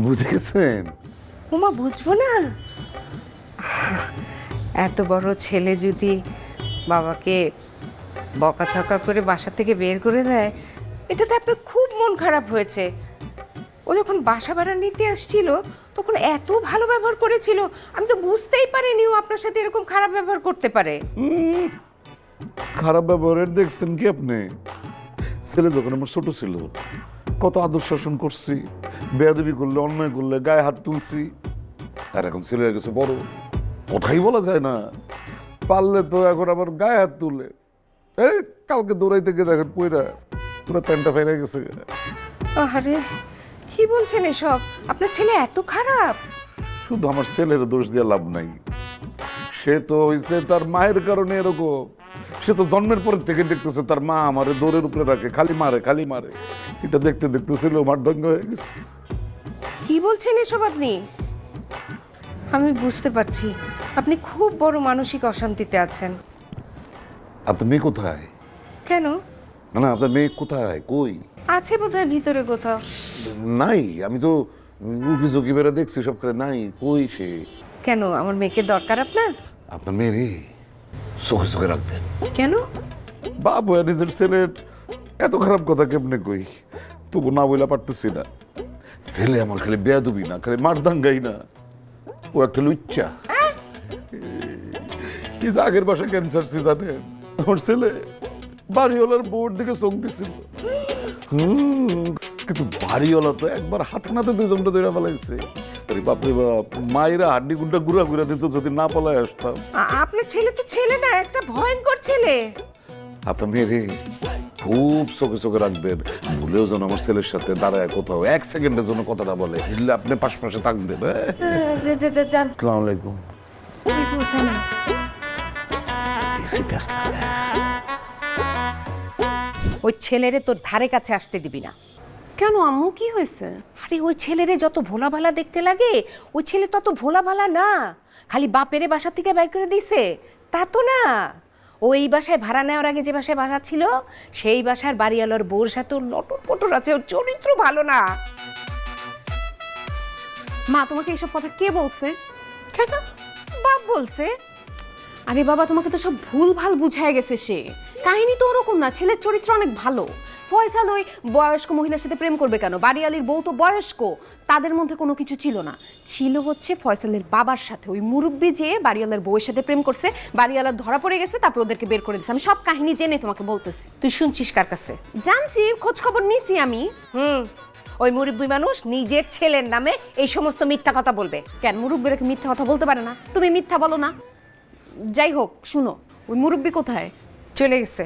বুঝে গেছেন? ওমা, বুঝবো না? এত বড় ছেলে যদি বাবাকে বকাঝকা করে বাসা থেকে বের করে দেয়, এটাতে আপনার খুব মন খারাপ হয়েছে। ও যখন বাসা ভাড়া নিতে আসছিল তখন এত ভালো ব্যবহার করেছিল, আমি তো বুঝতেই পারিনি ও আপনার সাথে এরকম খারাপ ব্যবহার করতে পারে। খারাপ ব্যবহারের দেখছেন কি আপনি? ছেলে যখন আমার ছোট ছিল কত আদর শাসন করছি, বেয়াদবি করলে অন্যায় করলে গায়ে হাত তুলছি, আর এখন ছেলে হয়ে গেছে বড়, কথাই বলা যায় না। পারলে তো এখন আবার গায়ে হাত তুলে, এই কালকে দৌড়াইতে গিয়ে দেখেন পুরা পুরো প্যান্টটা ফেলে গেছে। আরে কি বলছেন এসব? আপনার ছেলে এত খারাপ? শুধু আমার ছেলের দোষ দিয়ে লাভ নাই, সে তো হয়েছে তার মায়ের কারণে এরকম। সে তো জন্মের পর থেকে দেখতেছে তার মা আমারে দৌড়ের উপরে রাখে, খালি মারে খালি মারে, এটা দেখতে দেখতে ছিল মারদঙ্গ হয়ে গেছে। কি বলছেন এসব আপনি? আমি বুঝতে পারছি আপনি খুব বড় মানসিক অশান্তিতে আছেন। আপনার মেয়ে কোথায়? কেন? না না, আপনার মেয়ে কোথায়? কই আছে বোধহয় ভিতরে কোথাও। নাই, আমি তো উকি ঝুঁকি বেড়ে দেখছি সব করে, নাই। কই সে? কেন, আমার মেয়েকে দরকার আপনার? আপনার মেয়ে রে চোখে চোখে রাখবেন। কেন? বাবু নিজের ছেলের এত খারাপ কথা কেমনে কই, তবু না বইলা পারতেছি না। ছেলে আমার খালি বেয়াদবি না, খালি মারদাঙ্গাই না, ও একটা লুচ্চা। কি যে আগের বাসায় ক্যান্সার সে জানেন, আমার ছেলে বাড়িওয়ালার বউর দিকে চোখ দিছিল, কিন্তু বাড়িওয়ালা তো একবার হাতে নাতে দুজনটা ধরে ফেলাইছে। আরে বাপরে বাপ, মায়েরা হাড্ডি গুন্ডা গুড়া ঘুরা দিত যদি না পালায় আসতাম। আপনার ছেলে তো ছেলে না, একটা ভয়ঙ্কর ছেলে। আপনার মেয়ে খুব চোখে চোখে রাখবেন, ভুলেও যেন আমার ছেলের সাথে দাঁড়ায় কোথাও এক সেকেন্ডের জন্য কথাটা বলে, বুঝলে? আপনি পাশে থাকবেন। আসসালামু আলাইকুম। ওই ছেলেরে তোর ধারে কাছে আসতে দিবি না। কেন আম্মু, কি হয়েছে? আরে ওই ছেলেরে যত ভোলা ভালা দেখতে লাগে, ওই ছেলে তত ভোলা ভালা না। খালি বাপেরে বাসা থেকে বাইর করে দিছে তা তো না। ও এই বাসায় ভাড়া নেওয়ার আগে যে বাসায় বাসা ছিল, সেই বাসার বাড়িওয়ালার বউর সাথে ওর লটর পটর আছে, ওর চরিত্র ভালো না। মা, তোমাকে এসব কথা কে বলছে? কেন, বাপ বলছে। আরে বাবা, তোমাকে তো সব ভুল ভাল বুঝায় গেছে। সে কাহিনী তো ওরকম না, ছেলের চরিত্র অনেক ভালো। ফয়সাল ওই বয়স্ক মহিলার সাথে প্রেম করবে কেন? বাড়িয়ালির বউ তো বয়স্ক, তাদের মধ্যে কোনো কিছু ছিল না। ছিল হচ্ছে ফয়সালের বাবার সাথে ওই মুরব্বি যে বাড়িওয়ালার বউয়ের সাথে প্রেম করছে, বাড়িওয়ালার ধরা পড়ে গেছে, তারপর ওদেরকে বের করে দিচ্ছে। আমি সব কাহিনী জেনে তোমাকে বলতেছি। তুই শুনছিস কার কাছে? জানছি, খোঁজ খবর নিছি আমি। ওই মুরব্বী মানুষ নিজের ছেলের নামে এই সমস্ত মিথ্যা কথা বলবে কেন? মুরব্বিরা কি মিথ্যা কথা বলতে পারে না? তুমি মিথ্যা বলো না। যাই হোক, শুনো, ওই মুরব্বি কোথায়? চলে গেছে।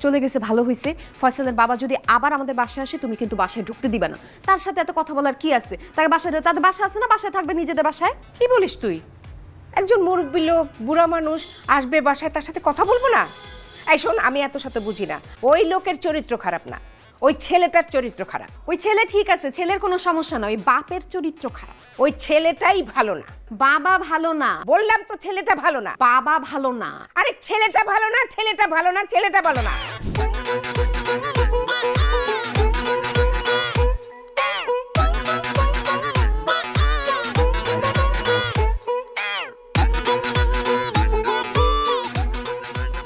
চলে গেছে ভালো হয়েছে। ফয়সালের বাবা যদি আবার আমাদের বাসায় আসে তুমি কিন্তু বাসায় ঢুকতে দিবে না। তার সাথে এত কথা বলার কি আছে? তার বাসায় তাদের বাসা আছে না, বাসায় থাকবে নিজেদের বাসায়। কি বলিস তুই? একজন মুরব্বী লোক, বুড়া মানুষ আসবে বাসায়, তার সাথে কথা বলবো না? এই শোন, আমি এত শত বুঝি না। ওই লোকের চরিত্র খারাপ না, ওই ছেলেটার চরিত্র খারাপ। ওই ছেলে ঠিক আছে, ছেলের কোনো সমস্যা না, ওই বাপের চরিত্র খারাপ। ওই ছেলেটাই ভালো না। বাবা ভালো না, বললাম তো ছেলেটা ভালো না। বাবা ভালো না। আরে ছেলেটা ভালো না, ছেলেটা ভালো না, ছেলেটা ভালো না।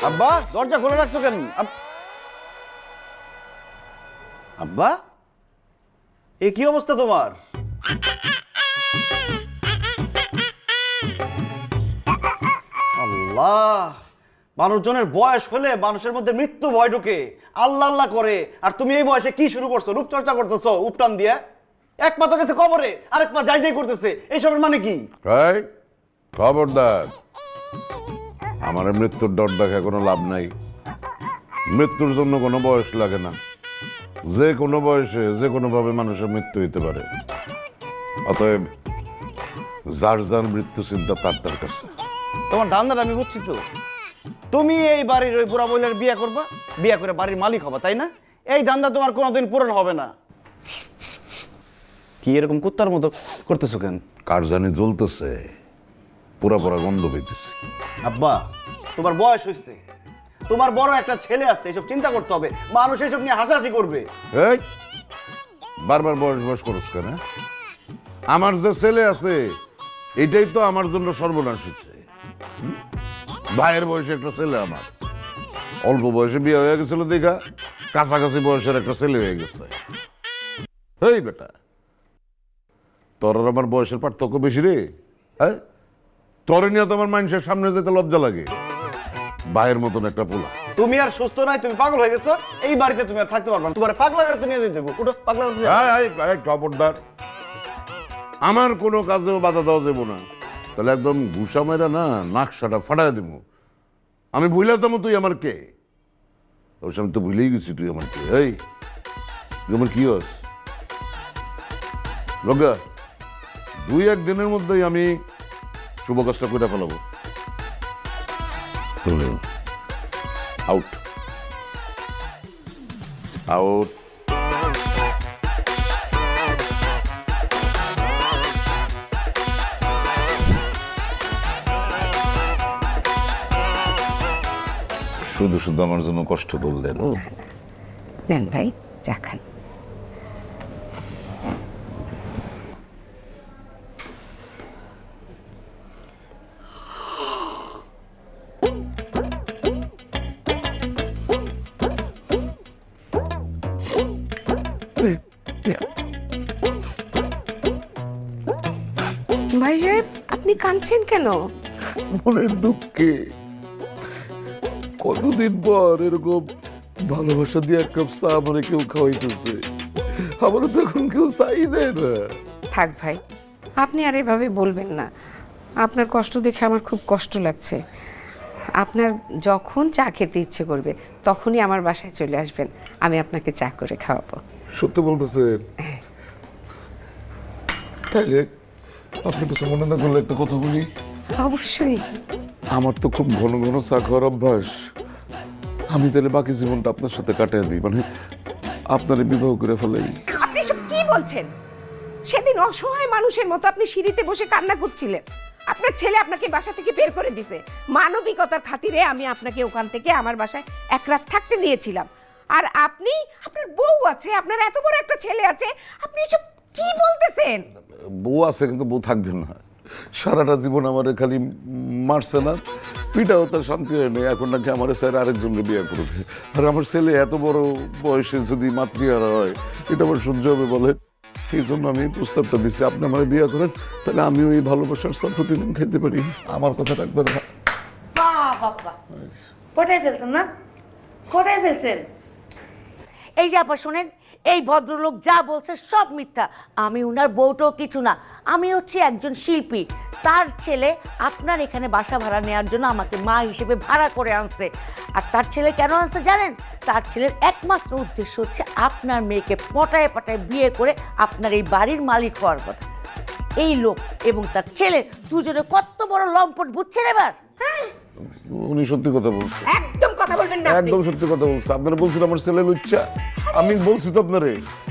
আব্বা দরজা খোলা রাখছো কেন? আব্বা এ কি অবস্থা তোমার? আল্লাহ, মানুষজনের বয়স হলে মানুষের মধ্যে মৃত্যু ভয় ঢুকে, আল্লাহ আল্লাহ করে। আর তুমি এই বয়সে কি শুরু করছো? রূপচর্চা করতেছো উপটান দিয়ে। এক পা তো গেছে কবরে, আরেক পা যাই যাই করতেছে, এইসবের মানে কি? খবরদার, আমার মৃত্যুর ডর দেখে কোনো লাভ নাই। মৃত্যুর জন্য কোনো বয়স লাগে না। যে কোনো বয়সে যে কোনোভাবে মানুষের মৃত্যু হইতে পারে। অতএব যার যার মৃত্যু চিন্তা তার কাছে। তোমার ধান্দাটা আমি বুঝছি তো। তুমি এই বাড়ির ওই বুড়া মহিলার বিয়ে করবা, বিয়ে করে বাড়ির মালিক হবা, তাই না? এই ধান্দা তোমার কোনোদিন পূরণ হবে না। কি এরকম কুত্তার মতো করতেছো কেন? কার জানি জ্বলতেছে, পুরা পুরা গন্ধ পেতেছে। আব্বা তোমার বয়স হয়েছে, তোমার বড় একটা ছেলে আছে, এসব চিন্তা করতে হবে। মানুষ এসব নিয়ে হাসাহাসি করবে। এই বারবার বয়স বয়স করছ কেন? আমার যে ছেলে আছে এটাই তো আমার জন্য সর্বনাশ হচ্ছে। ভাইয়ের বয়সে একটা ছেলে, আমার অল্প বয়সে বিয়ে হয়ে গেছিল দেখা কাছাকাছি বয়সের একটা ছেলে হয়ে গেছে। এই বেটা, তোর আর আমার বয়সের পার্থক্য বেশি রে। হ্যাঁ, তোর নিয়ে তো আমার মানুষের সামনে যেতে লজ্জা লাগে। ভাইয়ের মতন একটা পোলা। তুমি আর সুস্থ নাই, তুমি পাগল হয়ে গেছো। এই বাড়িতে তুমি আর থাকতে পারবে না। তোমার পাগলা গাড়িতে নিয়ে যেতে হবে। উঠো, পাগলা গাড়িতে। খবরদার, আমার কোনো কাজেও বাধা দেওয়া যাবো না। তাহলে একদম ঘুষা মেরা না নাকশাটা ফাটাই দেবো। আমি ভুলে যাবো তুই আমার কে? অবশ্য আমি তো ভুলেই গেছি তুই আমার কে। এই তুই আমার কি হস? লজ্ঞা, 2-1 দিনের মধ্যেই আমি শুভ কাজটা করে ফেলাবো। Out out. শুধু শুধু আমার জন্য কষ্ট করলেন। নেন ভাই, চা খান। ভাই সাহেব, আপনি কাঁদছেন কেন? মনের দুঃখে। কতদিন পর এরকম ভালোবাসা দিয়ে এক কাপ চা আমারে কেউ খাওয়াইতেছে। আমারও তো এখন কেউ চাই দেয় না। থাক ভাই, আপনি আর এভাবে বলবেন না। আপনার কষ্ট দেখে আমার খুব কষ্ট লাগছে। আপনার যখন চা খেতে ইচ্ছে করবে তখনই আমার বাসায় চলে আসবেন, আমি আপনাকে চা করে খাওয়াবো। সত্যি বলতেছেন? তাইলে আপনার কাছে মনে না করলে একটা কথা বলি। অবশ্যই। আমার তো খুব ঘন ঘন চা খাওয়ার অভ্যাস। আমি তাহলে বাকি জীবনটা আপনার সাথে কাটিয়ে দিই, মানে আপনারে বিবাহ করে ফেলাই। আপনি সব কি বলছেন? সেদিন অসহায় মানুষের মতো আপনি সিঁড়িতে বসে কান্না করছিলেন। আপনার ছেলে আপনাকে বাসা থেকে বের করে দিয়েছে। মানবিকতার খাতিরে আমি আপনাকে ওখান থেকে আমার বাসায় এক রাত থাকতে দিয়েছিলাম। আর আপনি, আপনার বউ আছে, আপনার এত বড় একটা ছেলে আছে, আপনি এসব কি বলতেছেন? বউ আছে কিন্তু বউ থাকবে না। সারাটা জীবন আমার খালি মারছে না, পিটাও তার শান্তি হয় না। এখন নাকি আমার স্যার আরেকজনকে বিয়ে করবে। আর আমার ছেলে এত বড় বয়সে যদি মাতৃহারা হয়, এটা আমার সহ্য হবে বলে? এই জন্য আমি প্রস্তাবটা দিচ্ছি, আপনি আমার বিয়ে করেন, তাহলে আমিও এই ভালোবাসার সব প্রতিদিন খাইতে পারি। আমার কথা রাখবেন না। বাবা কোথায় ফেলছেন না, কোথায় ফেলছেন? এই যে আপা শোনেন, এই ভদ্রলোক যা বলছে সব মিথ্যা। আমি উনার বউটাও কিছু না, আমি হচ্ছে একজন শিল্পী। তার ছেলে আপনার এখানে বাসা ভাড়া নেওয়ার জন্য আমাকে মা হিসেবে ভাড়া করে আনছে। আর তার ছেলে কেন আনছে জানেন? তার ছেলের একমাত্র উদ্দেশ্য হচ্ছে আপনার মেয়েকে পটায় পটায় বিয়ে করে আপনার এই বাড়ির মালিক হওয়ার কথা। এই লোক এবং তার ছেলে দুজনে কত বড় লম্পট, বুঝছেন এবার? উনি সত্যি কথা বলছে, একদম কথা বলবেন না আপনি। একদম সত্যি কথা বলছে। আপনারা বলছেন আমার ছেলে লুচ্চা, আমি বলছি তো আপনারে,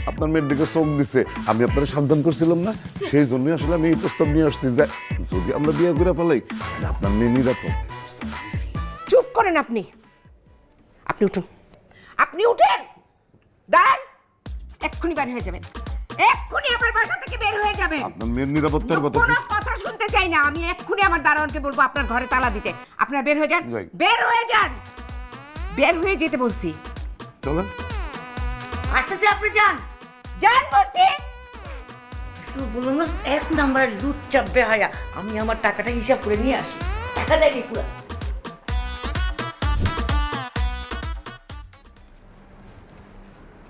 আপনার মেয়ের দিকে চোখ দিছে, আমি আপনারা সাবধান করছিলাম না, সেই জন্যই আসলে আমি এই প্রস্তাব নিয়ে আসছি যে যদি আমরা বিয়ে করে ফেলাই তাহলে আপনার মেয়ে নিরাপদ। চুপ করেন আপনি। আপনি উঠুন, আপনি উঠেন, দাঁড়ান, এক্ষুনি বের হয়ে যাবেন, এক্ষুনি আমার বাসা থেকে বের হয়ে যাবেন। আপনার মেয়ের নিরাপত্তার কথা কোনো কথা শুনতে চাই না, আমি এক্ষুনি আমার দারোয়ানকে বলবো আপনার ঘরে তালা দিতে। আপনারা বের হয়ে যান, যাই। বের হয়ে যান, বের হয়ে যেতে বলছি। চলেন। আসতেছে, আপনি যান, যান বলছি। শুধু বলুন না, 1 নাম্বারের দুধ চাপবে হায়া। আমি আমার টাকাটা হিসাব করে নিয়ে আসি, টাকা দেয়নি পুরো।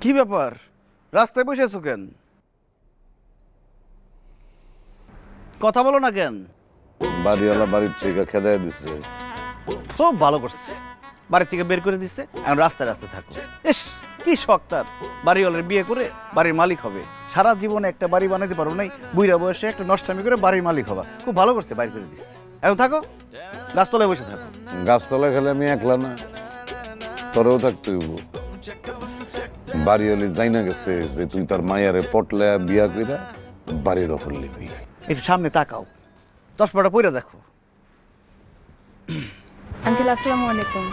কি ব্যাপার, রাস্তায় বসে আছো কেন? কথা বলো না কেন? বাড়িওয়ালা বাড়ির থেকে খেদায় দিচ্ছে। খুব ভালো করছে, বাড়ি থেকে বের করে দিচ্ছে, এখন রাস্তায় রাস্তায় থাকো। ইস, কি শখ তার, বাড়িওয়ালার বিয়ে করে বাড়ির মালিক হবে। সারা জীবনে একটা বাড়ি বানাতে পারো নাই, বুইরা বয়সে একটা নষ্টামি করে বাড়ির মালিক হবা। খুব ভালো করছে, বাইর করে দিচ্ছে। এখন থাকো, গাছতলায় বসে থাকো। গাছতলায় খেলে আমি একলা না, তোরেও থাকতে হইব। বাড়িওয়ালি যাই না গেছে যে তুই তার মায়ারে পটলে বিয়া কইরা বাড়ি দখল নিবি। একটু সামনে তাকাও, চশমাটা পইরা দেখো। আঙ্কেল আসসালামু আলাইকুম।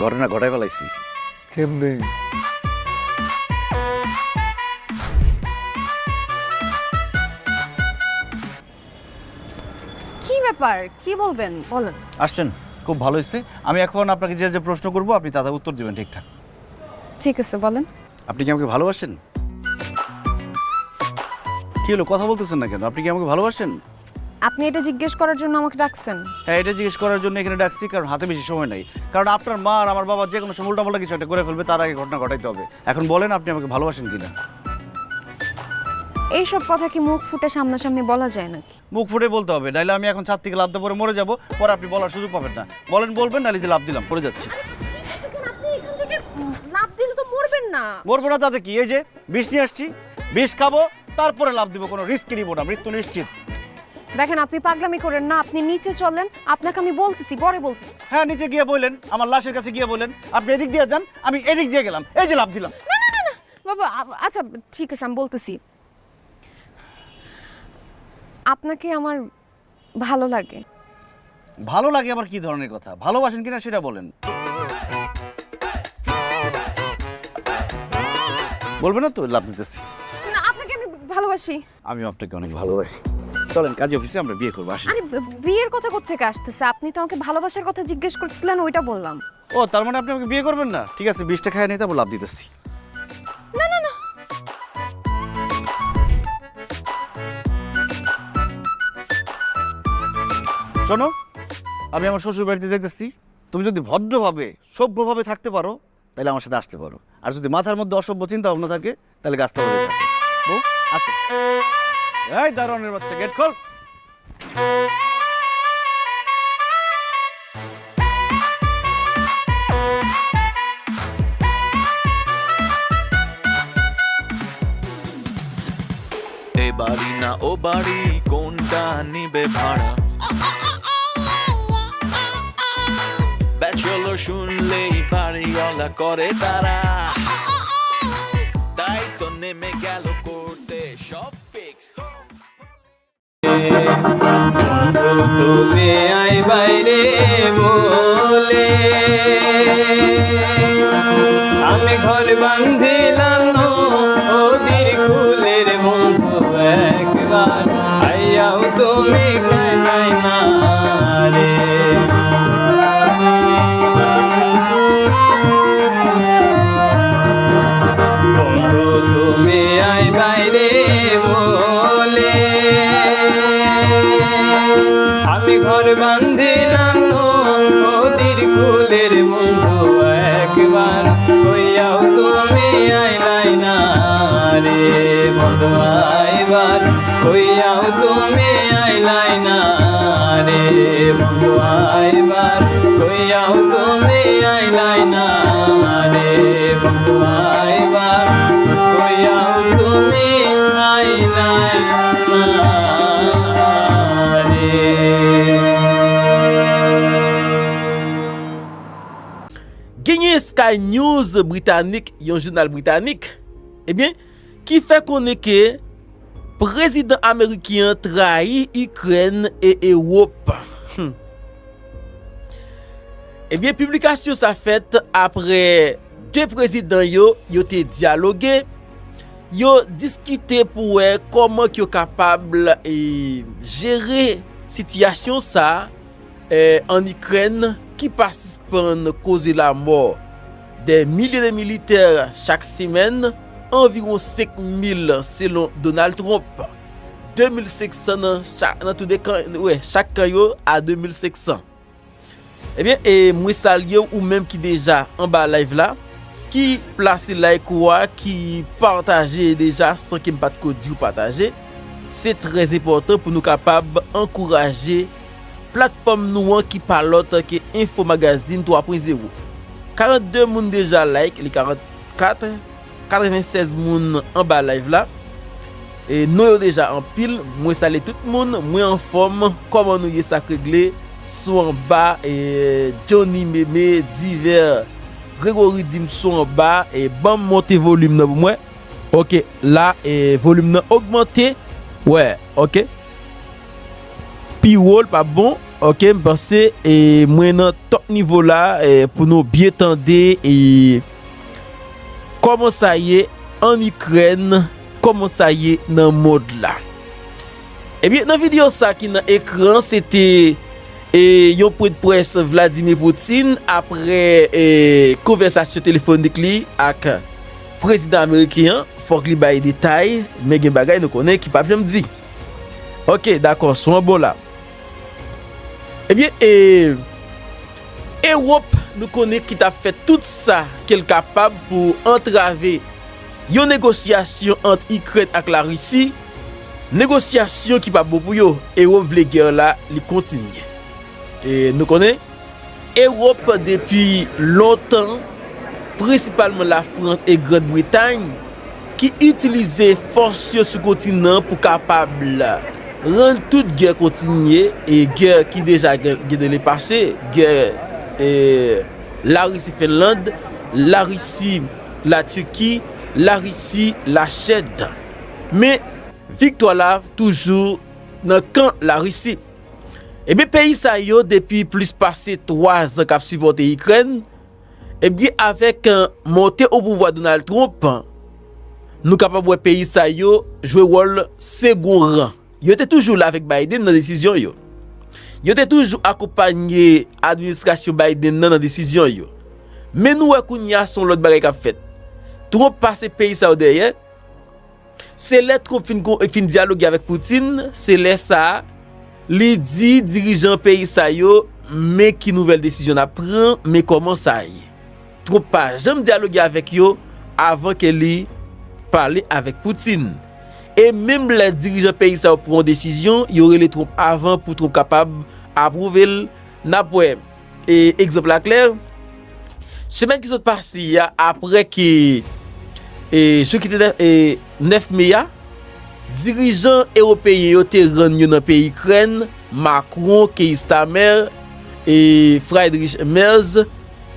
ঘটনা ঘটাই ফেলাইছি। কেমনে? কি ব্যাপার, কি বলবেন বলেন। আসছেন, খুব ভালো হয়েছে। আমি এখন আপনাকে যে যে প্রশ্ন করবো আপনি তাদের উত্তর দিবেন ঠিকঠাক। ঠিক আছে বলেন। আপনি কি আমাকে ভালোবাসেন? কি হলো, কথা বলতেছেন না কেন? আপনি কি আমাকে ভালোবাসেন? আপনি এটা জিজ্ঞেস করার জন্য আমাকে ডাকছেন? হ্যাঁ, এটা জিজ্ঞেস করার জন্য এখানে ডাকছি, কারণ হাতে বেশি সময় নাই। কারণ আপনার মা আর আমার বাবা যে কোনো সময় উল্টাপাল্টা কিছু একটা করে ফেলবে, তার আগে ঘটনা ঘটাইতে হবে। এখন বলেন আপনি আমাকে ভালোবাসেন কিনা। এইসব কথা কি মুখ ফুটে সামনাসামনি বলা যায় নাকি? মুখ ফুটে বলতে হবে, নাহলে আমি এখন ছাদ থেকে লাফ দিয়ে পরে মরে যাবো, পরে আপনি বলার সুযোগ পাবেন না। বলেন, বলবেন, নাহলে যে লাফ দিলাম পড়ে যাচ্ছি। আপনি এখান থেকে লাফ দিলে তো মরবেন না। মরবো না তাতে কি, এই যে বিষ নিয়ে আসছি, বিষ খাবো, তারপরে লাফ দিব, কোনো রিস্ক নিব না, মৃত্যু নিশ্চিত। দেখেন, আপনি পাগলামি করেন না, আপনি নিচে চলেন, আপনাকে আমি বলতেছি, পরে বলতেছি। হ্যাঁ, নিচে গিয়ে বললেন, আমার লাশের কাছে গিয়ে বললেন আপনি এদিক দিয়ে যান, আমি এদিক দিয়ে গেলাম, এই যে লাফ দিলাম। না না না না বাবা, আচ্ছা ঠিক আছে, আমি বলতেছি। আপনাকে আমার ভালো লাগে। ভালো লাগে আবার কি ধরনের কথা? ভালোবাসেন কিনা সেটা বলেন। বলবেন না তো, লাভ দিতেছি। না, আপনাকে আমি ভালোবাসি। আমি আপনাকে অনেক ভালোবাসি। চলেন কাজী অফিসে, আমরা বিয়ে করবো, আসেন। আরে বিয়ের কথা কোত্থেকে আসতেছে? আপনি তো আমাকে ভালোবাসার কথা জিজ্ঞেস করছিলেন, ওইটা বললাম। ও, তার মানে আপনি আমাকে বিয়ে করবেন না? ঠিক আছে, 20টা খায় নিয়ে তারপর লাভ দিতেছি। না না না, শোনো, আমি আমার শ্বশুর বাড়িতে যাইতেছি। তুমি যদি ভদ্রভাবে সভ্যভাবে থাকতে পারো তাহলে আমার সাথে আসতে পারো, আর যদি মাথার মধ্যে অসভ্য চিন্তা ভাবনা থাকে তাহলে গাছটা বলে থাকে। বউ আসো। এই দারোয়ানের বাচ্চা, গেট খোল। এ বাড়ি না ও বাড়ি, কোনটা নিবে ভাড়া? ব্যাচেলর শুনলেই বাড়িওয়ালা করে তারা, তাই তো নেমে গেল করতে সব ফিক্স। তুমি আই বাইরে বলে আমি ঘর বান্ধিলাম ওদের কুলের বন্ধু, একবার আইয়াও তুমি নাই না রে। বন্ধু তুমি আই বাইরে বলে আমি ঘর বান্ধিলাম ওদের কুলের বন্ধু, একবার কইয়াও তুমি আইলাই না রে বন্ধু আইবার কইয়াও তুমি আইলাই না রে বন্ধু আইবার কইয়াও তুমি আইলাই না রে। Gagné Sky News britannique, un journal britannique, eh bien, qui fait connaître que président américain trahit Ukraine et Europe. Eh bien, publication ça fait après deux présidents yo te dialogué, yo discuté pour voir comment yo capable et gérer situation ça en Ukraine qui participe à causer la mort des milliers de militaires chaque semaine, environ 5000 selon Donald Trump. 2500 dans tous les camps, chaque camp à 2500. Eh bien, et moi salue ou même qui déjà en bas live là, qui place like quoi, qui partage déjà sans qu'il pas de code ou partager. C'est très important pour nous capables encourager plateforme nous qui parlote que Info Magazine 3.0. 42 moun déjà like, les 44 96 moun en bas live là. Et nous déjà en pile, moi salue tout le monde, moi en forme, comment nous y ça réglé, sont en bas et Johnny Mémé divers Grégory Dim sont en bas et bon monter volume pour moi. OK, là et volume augmenté. Ouais, OK. P-roll pas bon. OK, je pense et moi dans top niveau là pour nous bien tendre et comment ça y est en Ukraine, comment ça y est dans mode là. Eh bien dans vidéo ça qui dans écran c'était yon point de presse Vladimir Poutine après conversation téléphonique li avec président américain, faut qu'il baille détail mais gen bagay nous connaît qui pas jamais dit. OK, d'accord, soit bon là. Eh bien, Europe nous connaît qui t'a fait tout ça qu'elle est capable pour entraver une négociation entre Ukraine et la Russie. Négociation qui pas bon pour yo. Europe vle guerre là, li continue. Et nous connaît Europe depuis longtemps, principalement la France et Grande-Bretagne, qui utilisait force sur ce continent pour capable rendre toute guerre continuer et guerre qui déjà de passé, guerre la Russie Finlande, la Russie la Turquie, la Russie la Chine. Mais victoire là toujours dans camp la Russie. Et bien pays ça yo depuis plus passé 3 ans qu'a supporté Ukraine. Et bien avec montée au pouvoir Donald Trump, nous capable pays ça yo jouer rôle second rang. Yo était toujours là avec Biden dans décision yo. Yo était toujours accompagné administration Biden dans décision yo. Mais nous kounya son l'autre bagay qu'a fait. Trump passe pays ça derrière. C'est là qu'on fin dialogue avec Poutine, c'est là ça li dit dirigeant pays ça yo mais qui nouvelle décision à prendre mais comment ça y. Trump pas jamais dialoguer avec yo avant que li parler avec Poutine. Et même les dirigeants pays ça prend décision, il y aurait les troupes avant pour être capable approuver n'après. Et exemple à clair, semaine qui sont passé après que ce qui était 9 mai, dirigeants européens ont été rendus dans le pays Ukraine, Macron, Keir Starmer et Friedrich Merz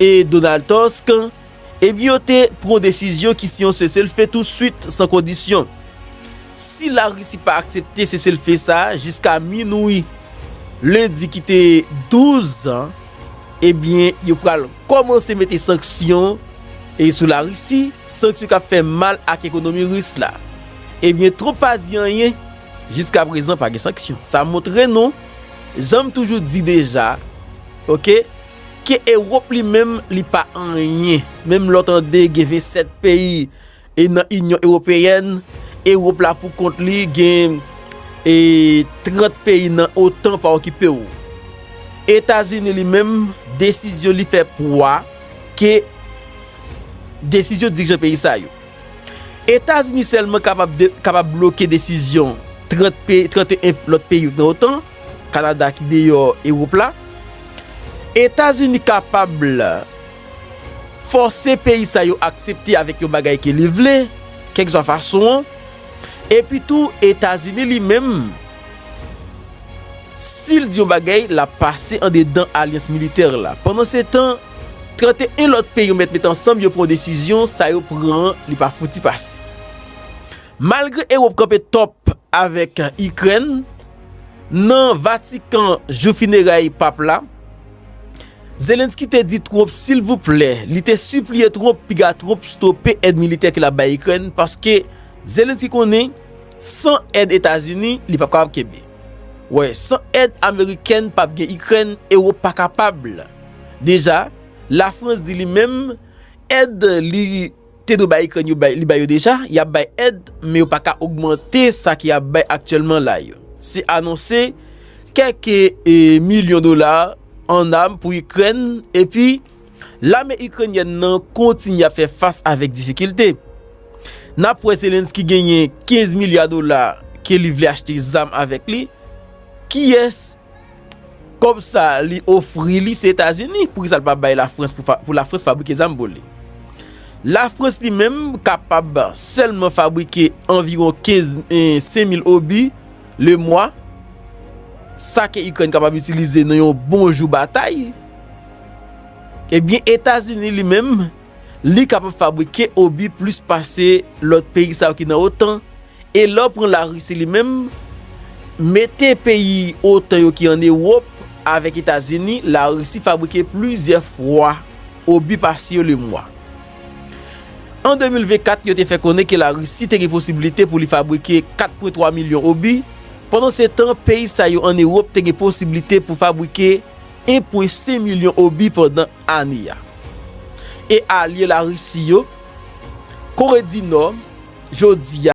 et Donald Tusk, et bien ont pris décision qui si on se fait tout de suite sans condition. Si la Russie pas accepté c'est le fait ça jusqu'à minuit lundi qui était 12 ans, eh bien il va commencer à mettre sanctions et sur la Russie, sanctions qui a fait mal à l'économie russe là. Eh bien trop pas dit rien jusqu'à présent pas de sanctions. Ça montre non, j'aime toujours dit déjà OK que Europe lui-même li pas en rien, même l'entendez que 27 pays et dans l'Union européenne. Europe là pour compte li gen et 30 pays nan autant pas occupé ou. États-Unis lui-même décision li fait poids que décision dirigeant pays ça yo. États-Unis seulement capable bloquer décision 31 l'autre pays dans autant, Canada qui d'ailleurs Europe là, États-Unis capable forcer pays ça yo accepter avec yo bagay qui livré quelque soit façon et puis tout États-Unis lui-même s'il dit yo bagay la passer en dedans alliance militaire là. Pendant ce temps 31 l'autre pays mettent ensemble yo prend décision ça yo prend li pas fouti passer. Malgré Europe campé top avec Ukraine dans Vatican jou funérailles pape là Zelensky te dit trop s'il vous plaît, il te supplié trop piga trop stopper aide militaire que la ba Ukraine parce que Zelensky connaît sans aide États-Unis, il pas capable Québec. Ouais, sans aide américaine pas gen Ukraine Europe pas capable. Déjà, la France dit lui-même aide li te do ba Ukraine li ba yo déjà, y a ba aide mais yo pas ka augmenter ça qui a ba actuellement là yo. C'est annoncé quelques millions de dollars en armes pour Ukraine et puis l'armée ukrainienne continue à faire face avec difficulté. N'après Zelensky gagné 15 milliards de dollars qu'il voulait acheter des armes avec lui. Qui est comme ça lui offrir les États-Unis pour ça pas bailler la France pour la France fabriquer des armes pour lui. La France lui-même capable seulement fabriquer environ 5000 obus le mois. Ça que Ukraine capable d'utiliser dans un bon jour bataille. Eh bien États-Unis lui-même li capable fabriquer obus plus passer l'autre pays ça qui dans autant et là prend la Russie lui-même mettez pays autant qui en Europe avec États-Unis, la Russie fabriquait plusieurs fois obus passer le mois. En 2024, il a fait connaître que la Russie a une possibilité pour lui fabriquer 4,3 millions obus. Pendant ce temps, pays ça en Europe a une possibilité pour fabriquer 1,5 million obus pendant l'année. Et allié la Russie, Corée du Nord, jodi